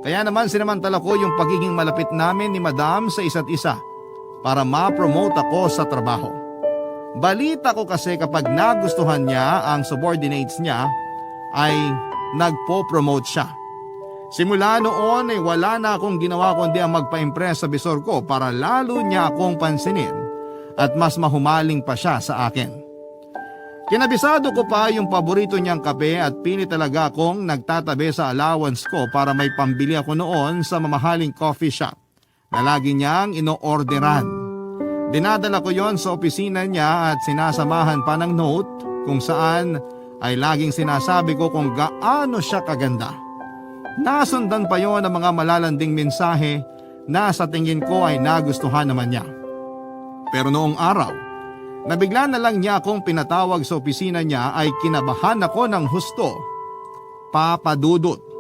Kaya naman sinamantala ko yung pagiging malapit namin ni Madam sa isa't isa para ma-promote ako sa trabaho. Balita ko kasi kapag nagustuhan niya ang subordinates niya ay nagpo-promote siya. Simula noon ay wala na akong ginawa kundi ang magpa-impress sa bisor ko para lalo niya akong pansinin at mas mahumaling pa siya sa akin. Kinabisado ko pa yung paborito niyang kape at pili talaga akong nagtatabi sa allowance ko para may pambili ako noon sa mamahaling coffee shop na lagi niyang ino-orderan. Dinadala ko yon sa opisina niya at sinasamahan pa ng note kung saan ay laging sinasabi ko kung gaano siya kaganda. Nasundan pa yon ng mga malalanding mensahe na sa tingin ko ay nagustuhan naman niya. Pero noong araw, nabigla na lang niya akong pinatawag sa opisina niya ay kinabahan ako ng husto, Papa Dudut.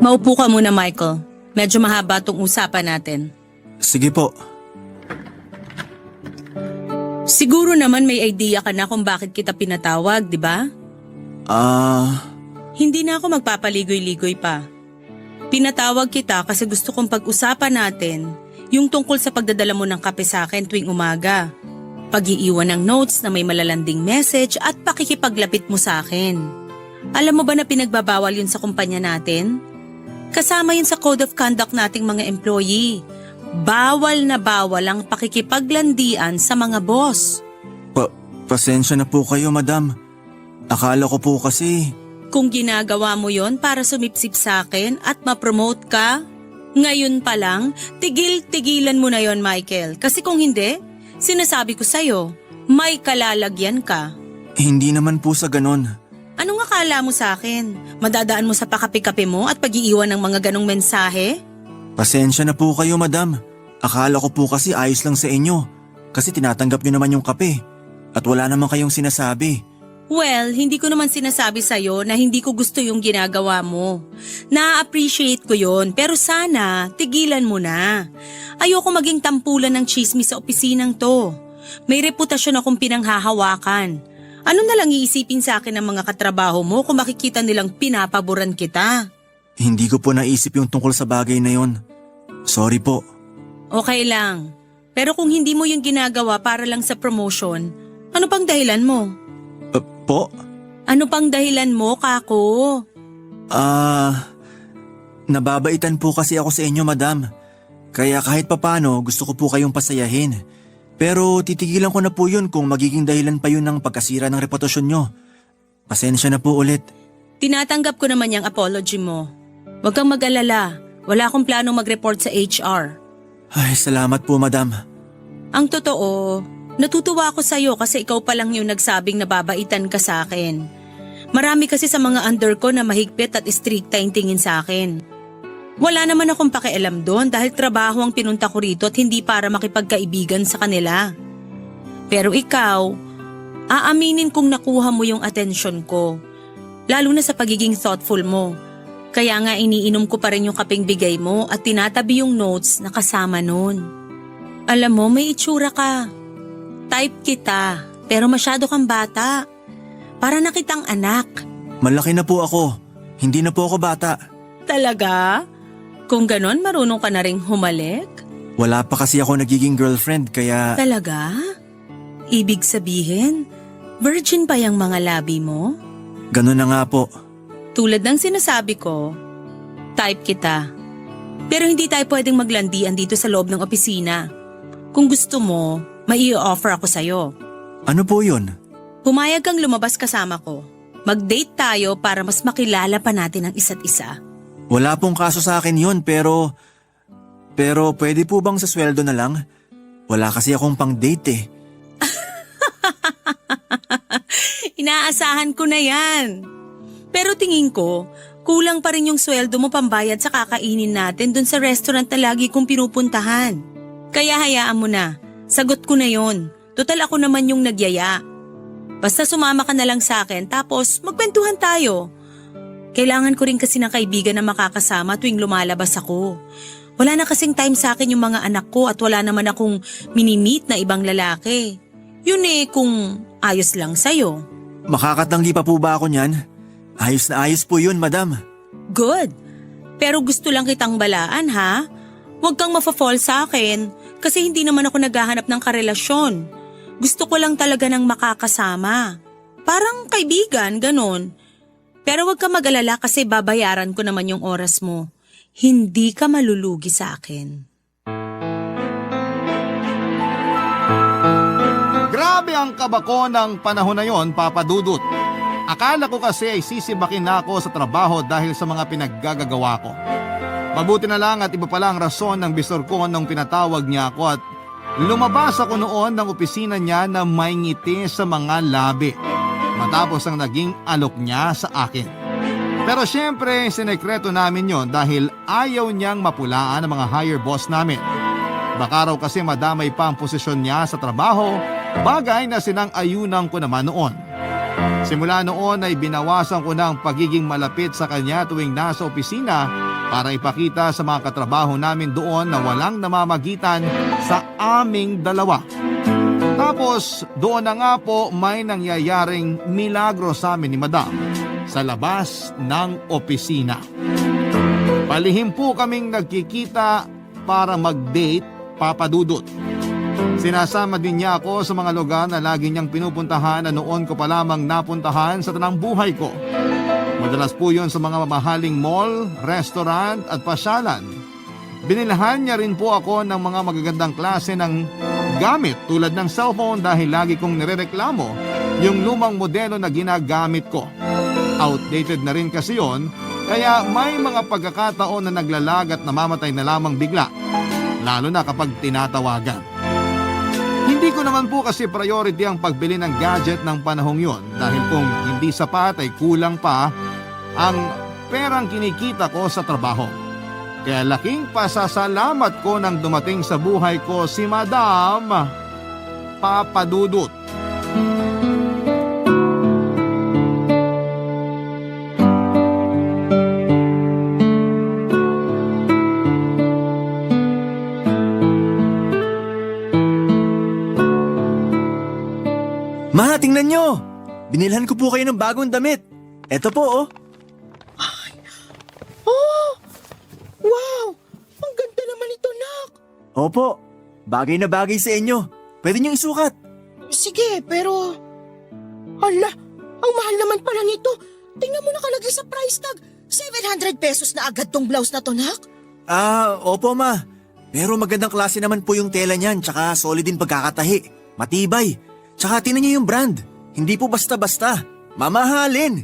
Maupo ka muna, Michael. Medyo mahaba tong usapan natin. Sige po. Siguro naman may idea ka na kung bakit kita pinatawag, di ba? Hindi na ako magpapaligoy-ligoy pa. Pinatawag kita kasi gusto kong pag-usapan natin yung tungkol sa pagdadala mo ng kape sa akin tuwing umaga. Pag-iiwan ng notes na may malalanding message at pakikipaglapit mo sa akin. Alam mo ba na pinagbabawal yun sa kumpanya natin? Kasama yun sa code of conduct nating mga employee. Bawal na bawal ang pakikipaglandian sa mga boss. Pasensya na po kayo, Madam. Akala ko po kasi... Kung ginagawa mo yon para sumipsip sa akin at ma-promote ka, ngayon pa lang, tigil-tigilan mo na yon, Michael. Kasi kung hindi, sinasabi ko sa'yo, may kalalagyan ka. Hindi naman po sa ganon. Anong akala mo sa akin? Madadaan mo sa pakapi-kape mo at pag-iiwan ng mga ganong mensahe? Pasensya na po kayo, madam. Akala ko po kasi ayos lang sa inyo. Kasi tinatanggap nyo naman yung kape. At wala naman kayong sinasabi. Well, hindi ko naman sinasabi sa'yo na hindi ko gusto yung ginagawa mo. Na-appreciate ko yon, pero sana tigilan mo na. Ayoko maging tampulan ng chismis sa opisinang to. May reputasyon akong pinanghahawakan. Ano na lang iisipin sa akin ng mga katrabaho mo kung makikita nilang pinapaboran kita? Hindi ko po naisip yung tungkol sa bagay na yon. Sorry po. Okay lang. Pero kung hindi mo yung ginagawa para lang sa promotion, ano pang dahilan mo? Po? Ano pang dahilan mo, Kako? Nababaitan po kasi ako sa inyo, madam. Kaya kahit papano gusto ko po kayong pasayahin. Pero titigilan ko na po yun kung magiging dahilan pa yun ng pagkasira ng reputasyon nyo. Pasensya na po ulit. Tinatanggap ko naman yung apology mo. Huwag kang mag-alala. Wala akong planong mag-report sa HR. Ay, salamat po, madam. Ang totoo, natutuwa ako sa'yo kasi ikaw pa lang yung nagsabing nababaitan ka sa akin. Marami kasi sa mga under ko na mahigpit at stricta yung tingin sa akin. Wala naman akong pakialam doon dahil trabaho ang pinunta ko rito at hindi para makipagkaibigan sa kanila. Pero ikaw, aaminin kong nakuha mo yung atensyon ko. Lalo na sa pagiging thoughtful mo. Kaya nga iniinom ko pa rin yung kapeng bigay mo at tinatabi yung notes na kasama nun. Alam mo, may itsura ka. Type kita, pero masyado kang bata. Para na kitang anak. Malaki na po ako. Hindi na po ako bata. Talaga? Kung ganon, marunong ka na ring humalik? Wala pa kasi ako nagiging girlfriend kaya… Talaga? Ibig sabihin, virgin pa yung mga labi mo? Ganon na nga po. Tulad ng sinasabi ko, type kita. Pero hindi tayo pwedeng maglandian dito sa loob ng opisina. Kung gusto mo, mai-offer ako sa'yo. Ano po yun? Pumayag kang lumabas kasama ko. Mag-date tayo para mas makilala pa natin ang isa't isa. Wala pong kaso sa akin yun pero pwede po bang sa sweldo na lang? Wala kasi akong pang-date eh. Inaasahan ko na yan. Pero tingin ko, kulang pa rin yung sweldo mo pambayad sa kakainin natin dun sa restaurant na lagi kong pinupuntahan. Kaya hayaan mo na. Sagot ko na yon. Total ako naman yung nagyaya. Basta sumama ka na lang sa akin tapos magkwentuhan tayo. Kailangan ko rin kasi ng kaibigan na makakasama tuwing lumalabas ako. Wala na kasing time sa akin yung mga anak ko at wala naman akong mini-meet na ibang lalaki. Yun eh kung ayos lang sa'yo. Makakatanggi pa po ba ako niyan? Ayos na ayos po yun, madam. Good. Pero gusto lang kitang balaan, ha? Huwag kang mafa-fall sa akin kasi hindi naman ako naghahanap ng karelasyon. Gusto ko lang talaga ng makakasama. Parang kaibigan, ganon. Pero huwag kang mag-alala kasi babayaran ko naman yung oras mo. Hindi ka malulugi sa akin. Grabe ang kabako ng panahon na yon, Papa Dudut. Akala ko kasi ay sisibakin na ako sa trabaho dahil sa mga pinaggagawa ko. Mabuti na lang at iba pala ang rason ng bisor ko nung pinatawag niya ako at lumabas ako noon ng opisina niya na may ngiti sa mga labi. Matapos ang naging alok niya sa akin. Pero syempre, sinekreto namin yon dahil ayaw niyang mapulaan ang mga higher boss namin. Baka raw kasi madamay pa ang posisyon niya sa trabaho, bagay na sinang-ayunan ko naman noon. Simula noon ay binawasan ko na ang pagiging malapit sa kanya tuwing nasa opisina para ipakita sa mga katrabaho namin doon na walang namamagitan sa aming dalawa. Tapos doon na nga po may nangyayaring milagro sa amin ni Madam sa labas ng opisina. Palihim po kaming nagkikita para mag-date, Papa Dudut. Sinasama din niya ako sa mga lugar na lagi niyang pinupuntahan na noon ko pa lamang napuntahan sa tanang buhay ko. Madalas po yun sa mga mamahaling mall, restaurant at pasyalan. Binilhan niya rin po ako ng mga magagandang klase ng gamit tulad ng cellphone dahil lagi kong nirereklamo yung lumang modelo na ginagamit ko. Outdated na rin kasi yon, kaya may mga pagkakataon na naglalag at namamatay na lamang bigla, lalo na kapag tinatawagan. Hindi ko naman po kasi priority ang pagbili ng gadget ng panahong yon dahil kung hindi sapat ay kulang pa ang perang kinikita ko sa trabaho. Kaya laking pasasalamat ko nang dumating sa buhay ko si Madam Papa Dudut. Ma, tingnan nyo! Binilhan ko po kayo ng bagong damit. Eto po, oh. Oh! Wow! Ang ganda naman ito, Nak! Opo, bagay na bagay sa inyo. Pwede nyo isukat. Sige, pero... Hala, ang mahal naman pala nito. Tingnan mo nakalagay sa price tag. 700 pesos na agad tong blouse na to, Nak. Opo ma. Pero magandang klase naman po yung tela niyan, tsaka solid din pagkakatahi. Matibay. Tsaka tingnan niyo yung brand. Hindi po basta-basta. Mamahalin.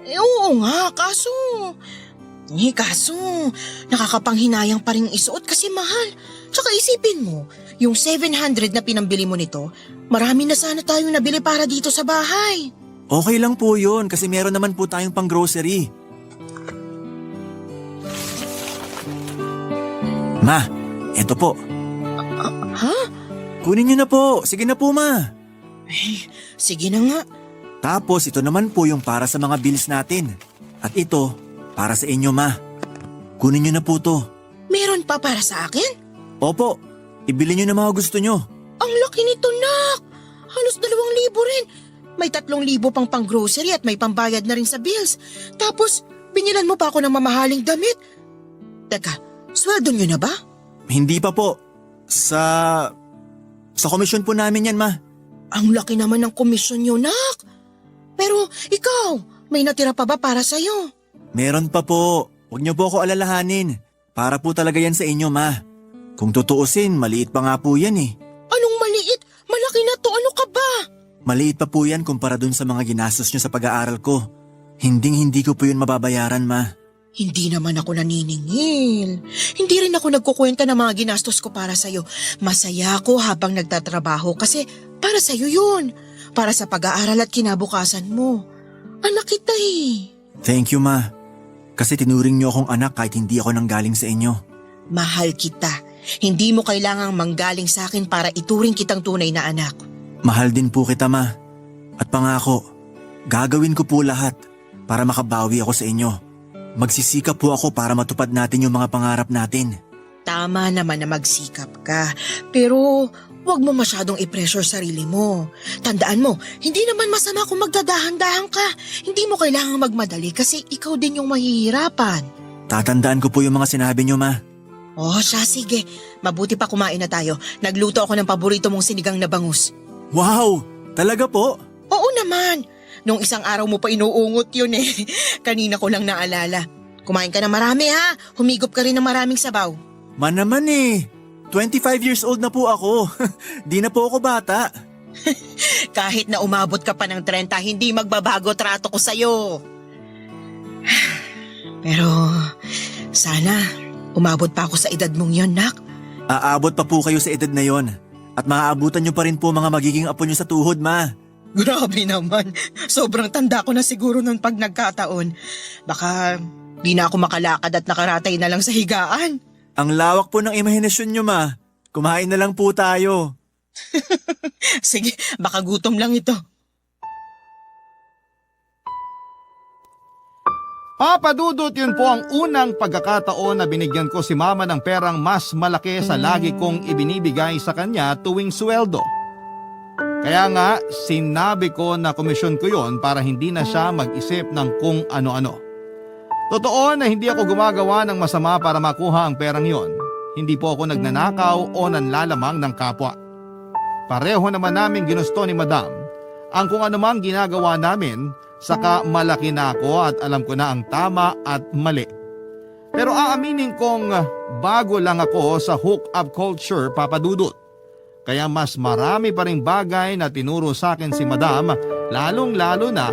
Oo nga, kaso nakakapanghinayang pa rin isuot kasi mahal. Tsaka isipin mo, yung 700 na pinambili mo nito, marami na sana tayong nabili para dito sa bahay. Okay lang po yun kasi meron naman po tayong pang grocery. Ma, eto po. Ha? Kunin niyo na po. Sige na po, ma. Sige na nga. Tapos ito naman po yung para sa mga bills natin. At ito, para sa inyo, ma. Kunin niyo na po to. Meron pa para sa akin? Opo, ibili niyo na mga gusto niyo. Ang laki nito, Nak. Halos 2,000 rin. May 3,000 pang grocery at may pambayad na rin sa bills. Tapos, binilan mo pa ako ng mamahaling damit. Teka, sweldo niyo na ba? Hindi pa po. Sa komisyon po namin yan, ma. Ang laki naman ng komisyon niyo, Nak. Pero ikaw, may natira pa ba para sa'yo? Meron pa po. Huwag niyo po ako alalahanin. Para po talaga yan sa inyo, ma. Kung tutuusin, maliit pa nga po yan eh. Anong maliit? Malaki na to, ano ka ba? Maliit pa po yan kumpara dun sa mga ginastos niyo sa pag-aaral ko. Hindi ko po yun mababayaran, ma. Hindi naman ako naniningil. Hindi rin ako nagkukwenta ng mga ginastos ko para sa'yo. Masaya ako habang nagtatrabaho kasi para sa'yo yun. Para sa pag-aaral at kinabukasan mo. Anak kita eh. Thank you, ma. Kasi tinuring niyo akong anak kahit hindi ako nanggaling sa inyo. Mahal kita. Hindi mo kailangang manggaling sa akin para ituring kitang tunay na anak. Mahal din po kita, ma. At pangako, gagawin ko po lahat para makabawi ako sa inyo. Magsisikap po ako para matupad natin yung mga pangarap natin. Tama naman na magsikap ka. Pero huwag mo masyadong i-pressure sarili mo. Tandaan mo, hindi naman masama kung magdadahan-dahan ka. Hindi mo kailangang magmadali kasi ikaw din yung mahihirapan. Tatandaan ko po yung mga sinabi niyo, ma. Oh, siya, sige. Mabuti pa kumain na tayo. Nagluto ako ng paborito mong sinigang na bangus. Wow! Talaga po? Oo naman. Nung isang araw mo pa inuungot yun eh. Kanina ko lang naalala. Kumain ka na marami ha. Humigop ka rin ng maraming sabaw. Man naman eh. 25 years old na po ako. Di na po ako bata. Kahit na umabot ka pa ng 30, hindi magbabago trato ko sa'yo. Pero sana umabot pa ako sa edad mong yon, Nak. Aabot pa po kayo sa edad na yon. At maaabutan niyo pa rin po mga magiging apo niyo sa tuhod, ma. Grabe naman. Sobrang tanda ko na siguro nun pag nagkataon. Baka di na ako makalakad at nakaratay na lang sa higaan. Ang lawak po ng imahinasyon niyo, ma. Kumain na lang po tayo. Sige, baka gutom lang ito. Papa Dudut, yun po ang unang pagkakataon na binigyan ko si mama ng perang mas malaki sa lagi kong ibinibigay sa kanya tuwing sweldo. Kaya nga, sinabi ko na komisyon ko yon para hindi na siya mag-isip ng kung ano-ano. Totoo na hindi ako gumagawa ng masama para makuha ang perang yon. Hindi po ako nagnanakaw o nanlalamang ng kapwa. Pareho naman namin ginusto ni Madam ang kung anumang ginagawa namin, saka malaki na ako at alam ko na ang tama at mali. Pero aaminin kong bago lang ako sa hook-up culture, Papa Dudut. Kaya mas marami pa ring bagay na tinuro sa akin si Madam, lalong-lalo na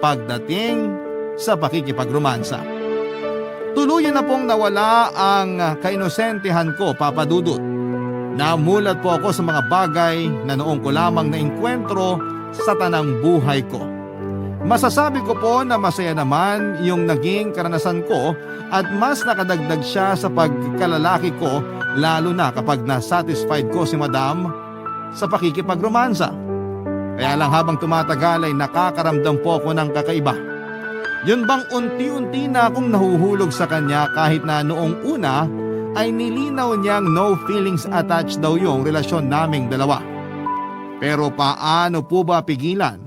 pagdating sa pakikipagromansa. Tuluyan na pong nawala ang kainosentehan ko, Papa Dudut. Namulat po ako sa mga bagay na noong ko lamang naengkwentro sa tanang buhay ko. Masasabi ko po na masaya naman yung naging karanasan ko at mas nakadagdag siya sa pagkalalaki ko, lalo na kapag nasatisfied ko si Madam sa pakikipagromansa. Kaya lang habang tumatagal ay nakakaramdam po ako ng kakaiba. Yun bang unti-unti na akong nahuhulog sa kanya kahit na noong una ay nilinaw niyang no feelings attached daw yung relasyon naming dalawa. Pero paano po ba pigilan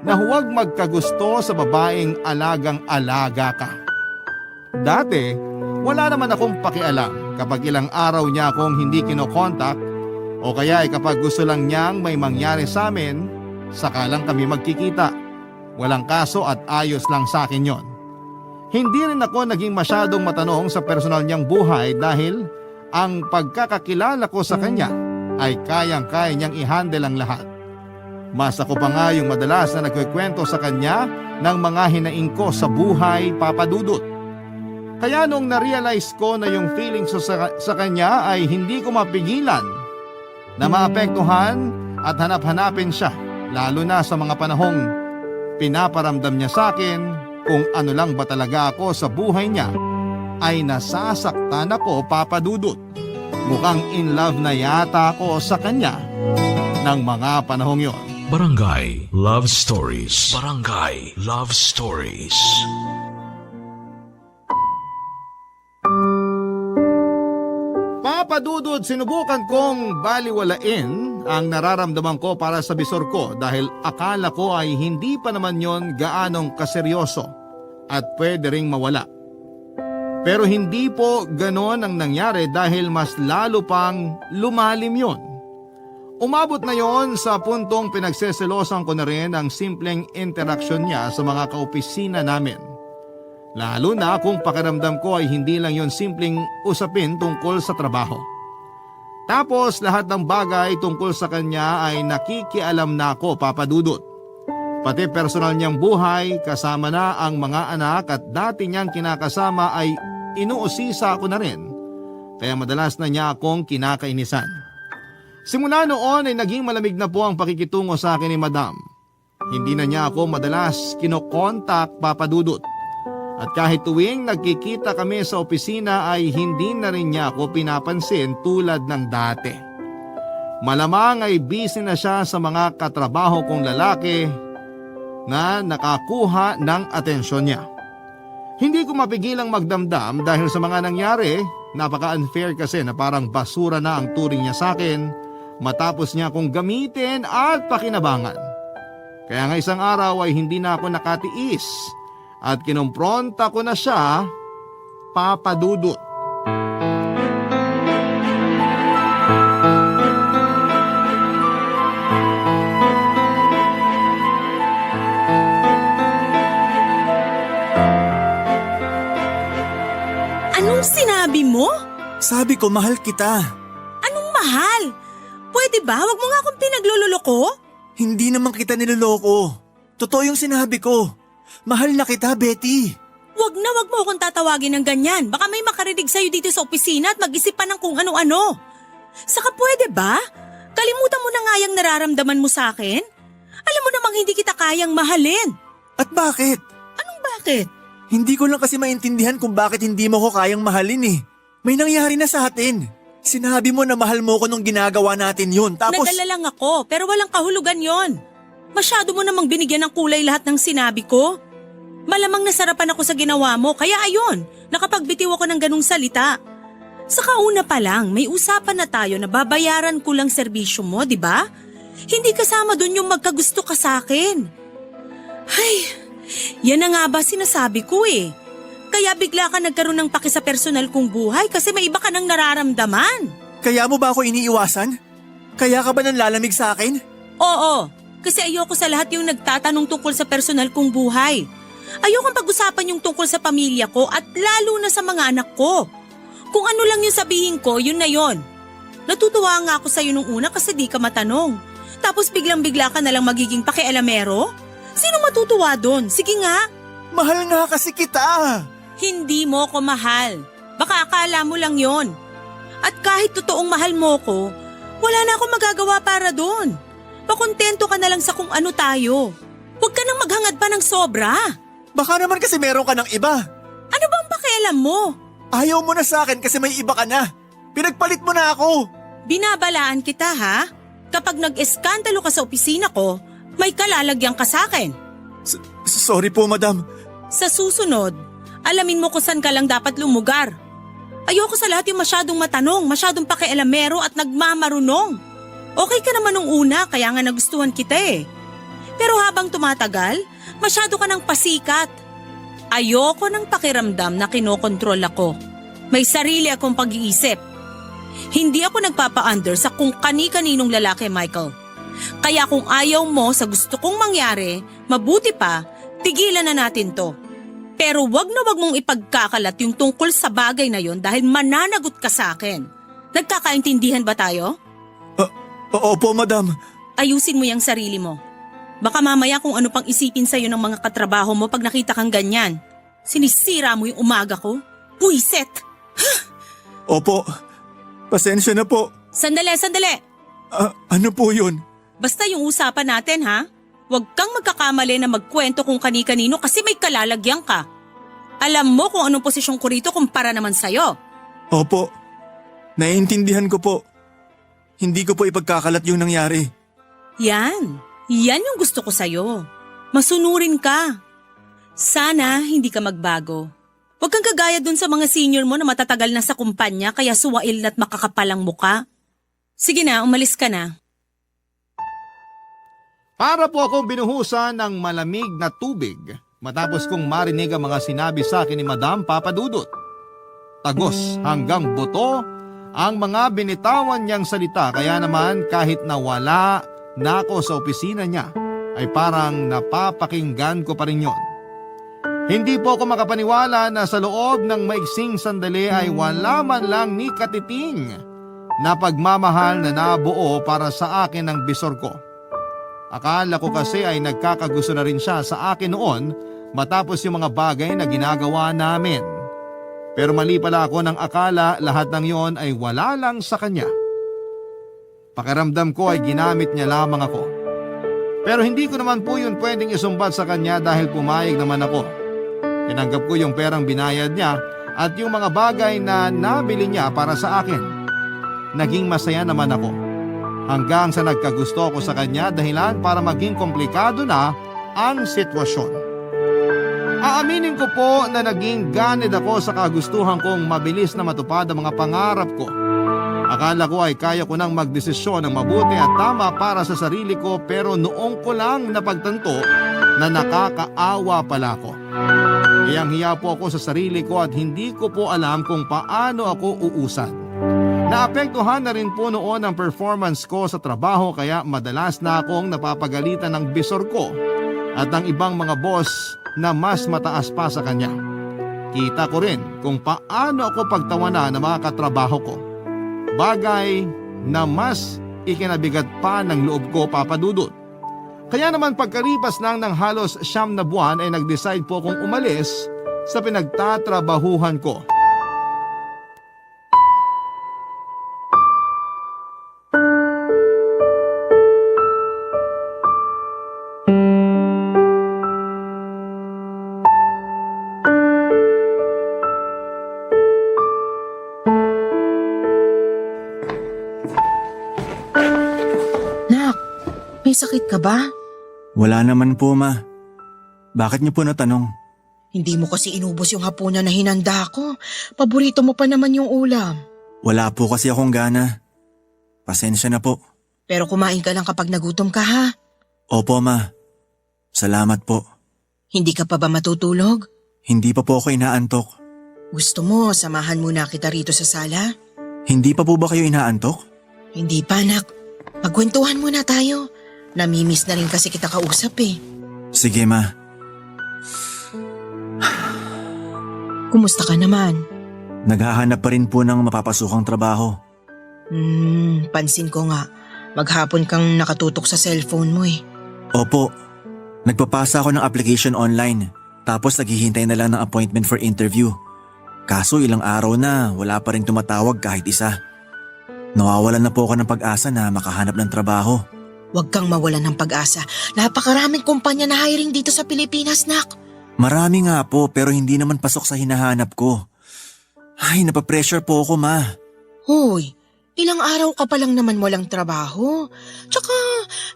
na huwag magkagusto sa babaeng alagang-alaga ka? Dati, wala naman akong pakialam kapag ilang araw niya akong hindi kinokontak o kaya ay kapag gusto lang niyang may mangyari sa amin, saka lang kami magkikita. Walang kaso at ayos lang sa akin yon. Hindi rin ako naging masyadong matanong sa personal niyang buhay dahil ang pagkakakilala ko sa kanya ay kayang-kaya niyang i-handle ang lahat. Mas ako pa nga yung madalas na nagkikwento sa kanya ng mga hinaing ko sa buhay, Papa Dudut. Kaya nung na-realize ko na yung feelings ko sa kanya ay hindi ko mapigilan na maapektuhan at hanap-hanapin siya, lalo na sa mga panahong pinaparamdam niya sa akin kung ano lang ba talaga ako sa buhay niya, ay nasasaktan ako, Papa Dudut. Mukhang in love na yata ako sa kanya ng mga panahong yon. Barangay Love Stories. Barangay Love Stories. Papa Dudut, sinubukan kong baliwalain ang nararamdaman ko para sa bisor ko dahil akala ko ay hindi pa naman yon gaanong kaseryoso at pwede ring mawala. Pero hindi po ganon ang nangyari dahil mas lalo pang lumalim yon. Umabot na yon sa puntong pinagseselosan ko na rin ang simpleng interaksyon niya sa mga kaopisina namin. Lalo na kung pakiramdam ko ay hindi lang yon simpleng usapin tungkol sa trabaho. Tapos lahat ng bagay tungkol sa kanya ay nakikialam na ako, Papa Dudut. Pati personal niyang buhay, kasama na ang mga anak at dati niyang kinakasama ay inuusisa ako na rin. Kaya madalas na niya akong kinakainisan. Simula noon ay naging malamig na po ang pakikitungo sa akin ni Madam. Hindi na niya ako madalas kinokontak, Papa Dudut. At kahit tuwing nagkikita kami sa opisina ay hindi na rin niya ako pinapansin tulad ng dati. Malamang ay busy na siya sa mga katrabaho kong lalaki na nakakuha ng atensyon niya. Hindi ko mapigilang magdamdam dahil sa mga nangyari, napaka-unfair kasi na parang basura na ang turing niya sa akin matapos niya akong gamitin at pakinabangan. Kaya nga isang araw ay hindi na ako nakatiis at kinumpronta ko na siya, Papa Dudut. Anong sinabi mo? Sabi ko, mahal kita. Anong mahal? Pwede ba? Huwag mo nga akong pinaglululoko? Hindi naman kita niloloko. Totoo yung sinabi ko. Mahal na kita, Betty. Wag mo akong tatawagin ng ganyan. Baka may makarinig sa'yo dito sa opisina at mag-isip pa ng kung ano-ano. Saka pwede ba? Kalimutan mo na nga yung nararamdaman mo sa akin. Alam mo namang hindi kita kayang mahalin. At bakit? Anong bakit? Hindi ko lang kasi maintindihan kung bakit hindi mo ko kayang mahalin eh. May nangyari na sa atin. Sinabi mo na mahal mo ko nung ginagawa natin yun. Tapos... Nadala lang ako, pero walang kahulugan yon. Masyado mo namang binigyan ng kulay lahat ng sinabi ko. Malamang nasarapan ako sa ginawa mo, kaya ayun, nakapagbitiw ako ng ganung salita. Sa kauna pa lang, may usapan na tayo na babayaran ko lang serbisyo mo, di ba? Hindi kasama dun yung magkagusto ka sa akin. Ay, yan na nga ba sinasabi ko eh. Kaya bigla ka nagkaroon ng paki sa personal kong buhay kasi may iba ka nang nararamdaman. Kaya mo ba ako iniiwasan? Kaya ka ba nanlalamig sa akin? Oo, kasi ayoko sa lahat yung nagtatanong tungkol sa personal kong buhay. Ayokong pag-usapan yung tungkol sa pamilya ko at lalo na sa mga anak ko. Kung ano lang yung sabihin ko, yun na yun. Natutuwa nga ako sa'yo nung una kasi di ka matanong. Tapos biglang-bigla ka nalang magiging pakialamero? Sino matutuwa doon? Sige nga. Mahal nga kasi kita. Hindi mo ko mahal. Baka akala mo lang yon. At kahit totoong mahal mo ko, wala na akong magagawa para doon. Pakontento ka na lang sa kung ano tayo. Huwag ka nang maghangad pa ng sobra. Baka naman kasi meron ka ng iba. Ano bang pakialam mo? Ayaw mo na sa akin kasi may iba ka na. Pinagpalit mo na ako. Binabalaan kita ha? Kapag nag-eskandalo ka sa opisina ko, may kalalagyan ka sa akin. Sorry po, madam. Sa susunod, alamin mo kung saan ka lang dapat lumugar. Ayoko sa lahat yung masyadong matanong, masyadong pakialamero at nagmamarunong. Okay ka naman nung una, kaya nga nagustuhan kita eh. Pero habang tumatagal, masyado ka ng pasikat. Ayoko ng pakiramdam na kinokontrol ako. May sarili akong pag-iisip. Hindi ako nagpapa-under sa kung kani-kaninong lalaki, Michael. Kaya kung ayaw mo sa gusto kong mangyari, mabuti pa, tigilan na natin to. Pero wag na wag mong ipagkakalat yung tungkol sa bagay na yon dahil mananagot ka sa akin. Nagkakaintindihan ba tayo? Opo, madam. Ayusin mo yung sarili mo. Baka mamaya kung ano pang isipin sa'yo ng mga katrabaho mo pag nakita kang ganyan. Sinisira mo yung umaga ko. Puiset! Opo. Pasensya na po. Sandali! Ano po yun? Basta yung usapan natin ha. Huwag kang magkakamali na magkwento kung kani-kanino kasi may kalalagyan ka. Alam mo kung anong posisyon ko rito kumpara naman sa'yo. Opo. Naiintindihan ko po. Hindi ko po ipagkakalat yung nangyari. Yan yung gusto ko sa'yo. Masunurin ka. Sana hindi ka magbago. Huwag kang kagaya dun sa mga senior mo na matatagal na sa kumpanya kaya suwail na't makakapalang muka. Sige na, umalis ka na. Para po akong binuhusan ng malamig na tubig matapos kong marinig ang mga sinabi sa akin ni Madam Papadudot. Tagos hanggang buto ang mga binitawan niyang salita kaya naman kahit nawala na ako sa opisina niya ay parang napapakinggan ko pa rin yon. Hindi po ako makapaniwala na sa loob ng maiksing sandali ay wala man lang ni katiting na pagmamahal na nabuo para sa akin ng bisor ko. Akala ko kasi ay nagkakagusto na rin siya sa akin noon matapos yung mga bagay na ginagawa namin. Pero mali pala ako ng akala lahat ng yon ay wala lang sa kanya. Pakiramdam ko ay ginamit niya lamang ako. Pero hindi ko naman po yun pwedeng isumbat sa kanya dahil pumayag naman ako. Tinanggap ko yung perang binayad niya at yung mga bagay na nabili niya para sa akin. Naging masaya naman ako. Hanggang sa nagkagusto ko sa kanya dahilan para maging komplikado na ang sitwasyon. Aaminin ko po na naging ganid ako sa kagustuhan kong mabilis na matupad ang mga pangarap ko. Akala ko ay kaya ko nang magdesisyon ng mabuti at tama para sa sarili ko pero noong ko lang napagtanto na nakakaawa pala ako. Hiyang-hiya po ako sa sarili ko at hindi ko po alam kung paano ako uusad. Naapektuhan na rin po noon ang performance ko sa trabaho kaya madalas na akong napapagalitan ng bisor ko at ng ibang mga boss na mas mataas pa sa kanya. Kita ko rin kung paano ako pagtawanan ng mga katrabaho ko. Bagay na mas ikinabigat pa ng loob ko, Papadudot. Kaya naman pagkalipas lang ng halos 9 na buwan ay nag-decide po akong umalis sa pinagtatrabahuhan ko. May sakit ka ba? Wala naman po, ma. Bakit niyo po natanong? Hindi mo kasi inubos yung hapunan na hinanda ko. Paborito mo pa naman yung ulam. Wala po kasi akong gana. Pasensya na po. Pero kumain ka lang kapag nagutom ka ha. Opo, ma. Salamat po. Hindi ka pa ba matutulog? Hindi pa po ako inaantok. Gusto mo, samahan muna kita rito sa sala? Hindi pa po ba kayo inaantok? Hindi pa, anak. Magkwentuhan muna tayo. Namimiss na rin kasi kita kausap eh. Sige, ma. Kumusta ka naman? Naghahanap pa rin po ng mapapasukang trabaho. Pansin ko nga. Maghapon kang nakatutok sa cellphone mo eh. Opo. Nagpapasa ako ng application online. Tapos naghihintay na lang ng appointment for interview. Kaso ilang araw na wala pa rin tumatawag kahit isa. Nawawalan na po ako ng pag-asa na makahanap ng trabaho. Huwag kang mawalan ng pag-asa. Napakaraming kumpanya na hiring dito sa Pilipinas, nak. Marami nga po pero hindi naman pasok sa hinahanap ko. Ay, napapressure po ako, ma. Hoy, ilang araw ka pa lang naman walang trabaho. Tsaka,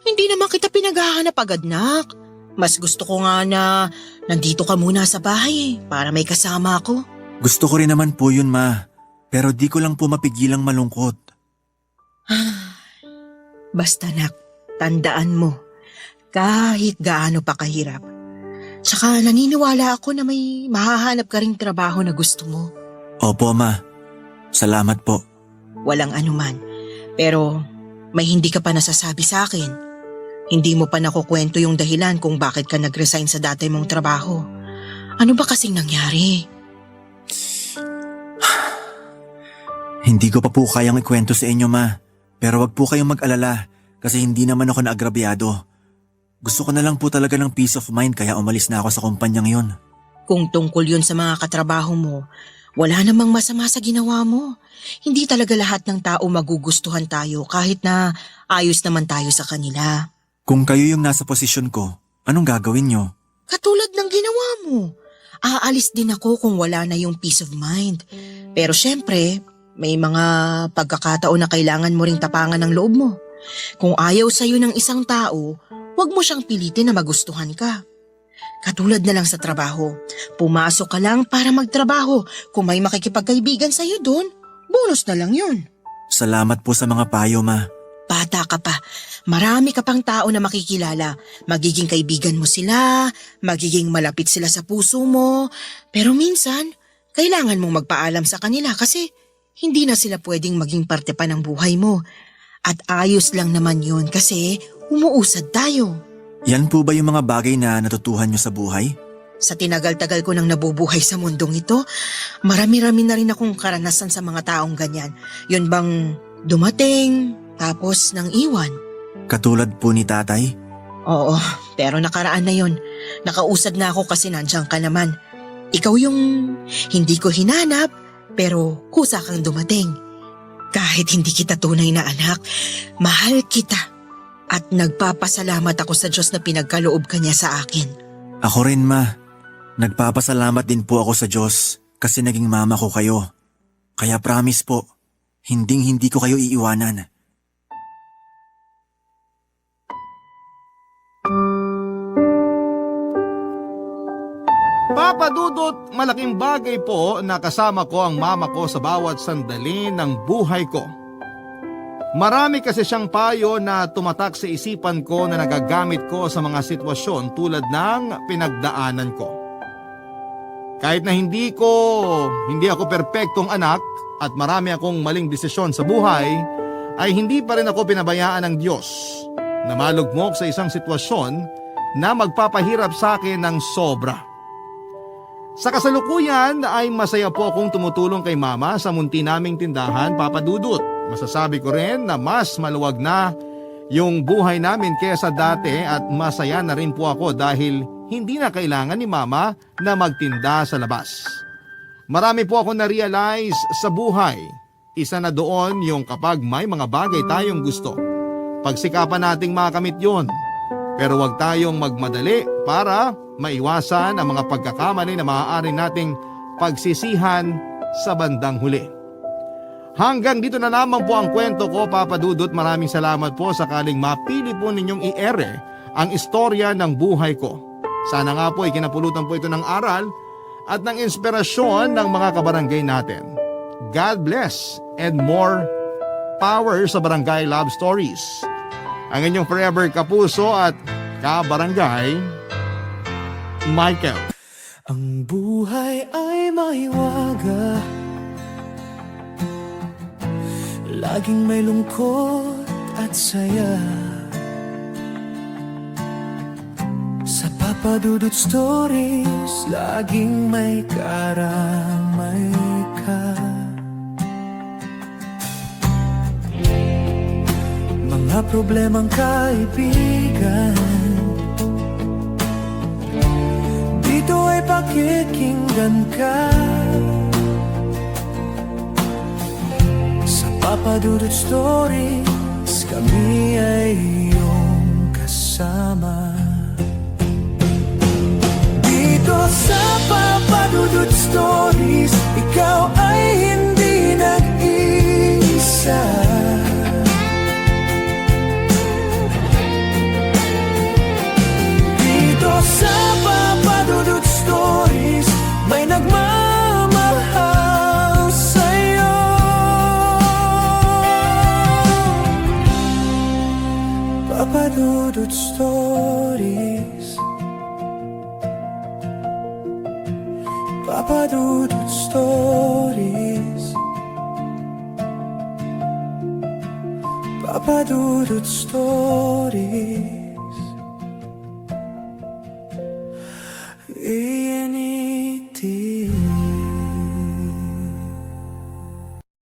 hindi naman kita pinaghahanap agad, nak. Mas gusto ko nga na nandito ka muna sa bahay para may kasama ako. Gusto ko rin naman po yun, ma. Pero di ko lang po mapigilang malungkot. Basta, nak, tandaan mo, kahit gaano pa kahirap. Tsaka naniniwala ako na may mahahanap ka ring trabaho na gusto mo. Opo, ma. Salamat po. Walang anuman. Pero may hindi ka pa nasasabi sa akin. Hindi mo pa nakukwento yung dahilan kung bakit ka nag-resign sa dati mong trabaho. Ano ba kasing nangyari? Hindi ko pa po kayang ikwento sa inyo, ma. Pero wag po kayong mag-alala kasi hindi naman ako naagrabyado. Gusto ko na lang po talaga ng peace of mind kaya umalis na ako sa kumpanyang yun. Kung tungkol yun sa mga katrabaho mo, wala namang masama sa ginawa mo. Hindi talaga lahat ng tao magugustuhan tayo kahit na ayos naman tayo sa kanila. Kung kayo yung nasa posisyon ko, anong gagawin nyo? Katulad ng ginawa mo. Aalis din ako kung wala na yung peace of mind. Pero syempre, may mga pagkakataon na kailangan mo ring tapangan ng loob mo. Kung ayaw sa'yo ng isang tao, huwag mo siyang pilitin na magustuhan ka. Katulad na lang sa trabaho. Pumasok ka lang para magtrabaho. Kung may makikipagkaibigan sa'yo doon, bonus na lang yun. Salamat po sa mga payo, ma. Bata ka pa. Marami ka pang tao na makikilala. Magiging kaibigan mo sila, magiging malapit sila sa puso mo. Pero minsan, kailangan mong magpaalam sa kanila kasi hindi na sila pwedeng maging parte pa ng buhay mo. At ayos lang naman yun kasi umuusad tayo. Yan po ba yung mga bagay na natutuhan nyo sa buhay? Sa tinagal-tagal ko nang nabubuhay sa mundong ito, marami-rami na rin akong karanasan sa mga taong ganyan. Yun bang dumating, tapos nang iwan? Katulad po ni tatay? Oo, pero nakaraan na yun. Nakausad na ako kasi nandiyan ka naman. Ikaw yung hindi ko hinanap, pero kusa kang dumating. Kahit hindi kita tunay na anak, mahal kita. At nagpapasalamat ako sa Diyos na pinagkaloob ka niya sa akin. Ako rin, ma. Nagpapasalamat din po ako sa Diyos kasi naging mama ko kayo. Kaya promise po, hinding-hindi ko kayo iiwanan. Papa Dudut, malaking bagay po na kasama ko ang mama ko sa bawat sandali ng buhay ko. Marami kasi siyang payo na tumatak sa isipan ko na nagagamit ko sa mga sitwasyon tulad ng pinagdaanan ko. Kahit na hindi ako perpektong anak at marami akong maling desisyon sa buhay, ay hindi pa rin ako pinabayaan ng Diyos na malugmok sa isang sitwasyon na magpapahirap sa akin ng sobra. Sa kasalukuyan ay masaya po akong tumutulong kay mama sa munti naming tindahan, Papa Dudut. Masasabi ko rin na mas maluwag na yung buhay namin kaysa dati at masaya na rin po ako dahil hindi na kailangan ni mama na magtinda sa labas. Marami po ako na-realize sa buhay. Isa na doon yung kapag may mga bagay tayong gusto, pagsikapan nating makamit yon. Pero huwag tayong magmadali para maiwasan ang mga pagkakamali na maaari nating pagsisihan sa bandang huli. Hanggang dito na lamang po ang kwento ko, Papa Dudut. Maraming salamat po sakaling mapili po ninyong i-ere ang istorya ng buhay ko. Sana nga po ikinapulutan po ito ng aral at ng inspirasyon ng mga kabarangay natin. God bless and more power sa Barangay Love Stories. Ang inyong forever kapuso at kabarangay, Michael. Ang buhay ay maiwaga, laging may lungkot at saya. Sa Papa Dudut Stories, laging may karamay ka. Mga problemang kaibigan, dito ay pakikinggan ka. Papa Dudut Stories, kami ay iyong magkasama. Dito sa Papa Dudut Stories, ikaw ay hindi nag-iisa. Dito sa Papa Dudut Stories, may nagmamahal sa'yo. Papa Dudut Stories, Papa Dudut Stories, Papa Dudut Stories.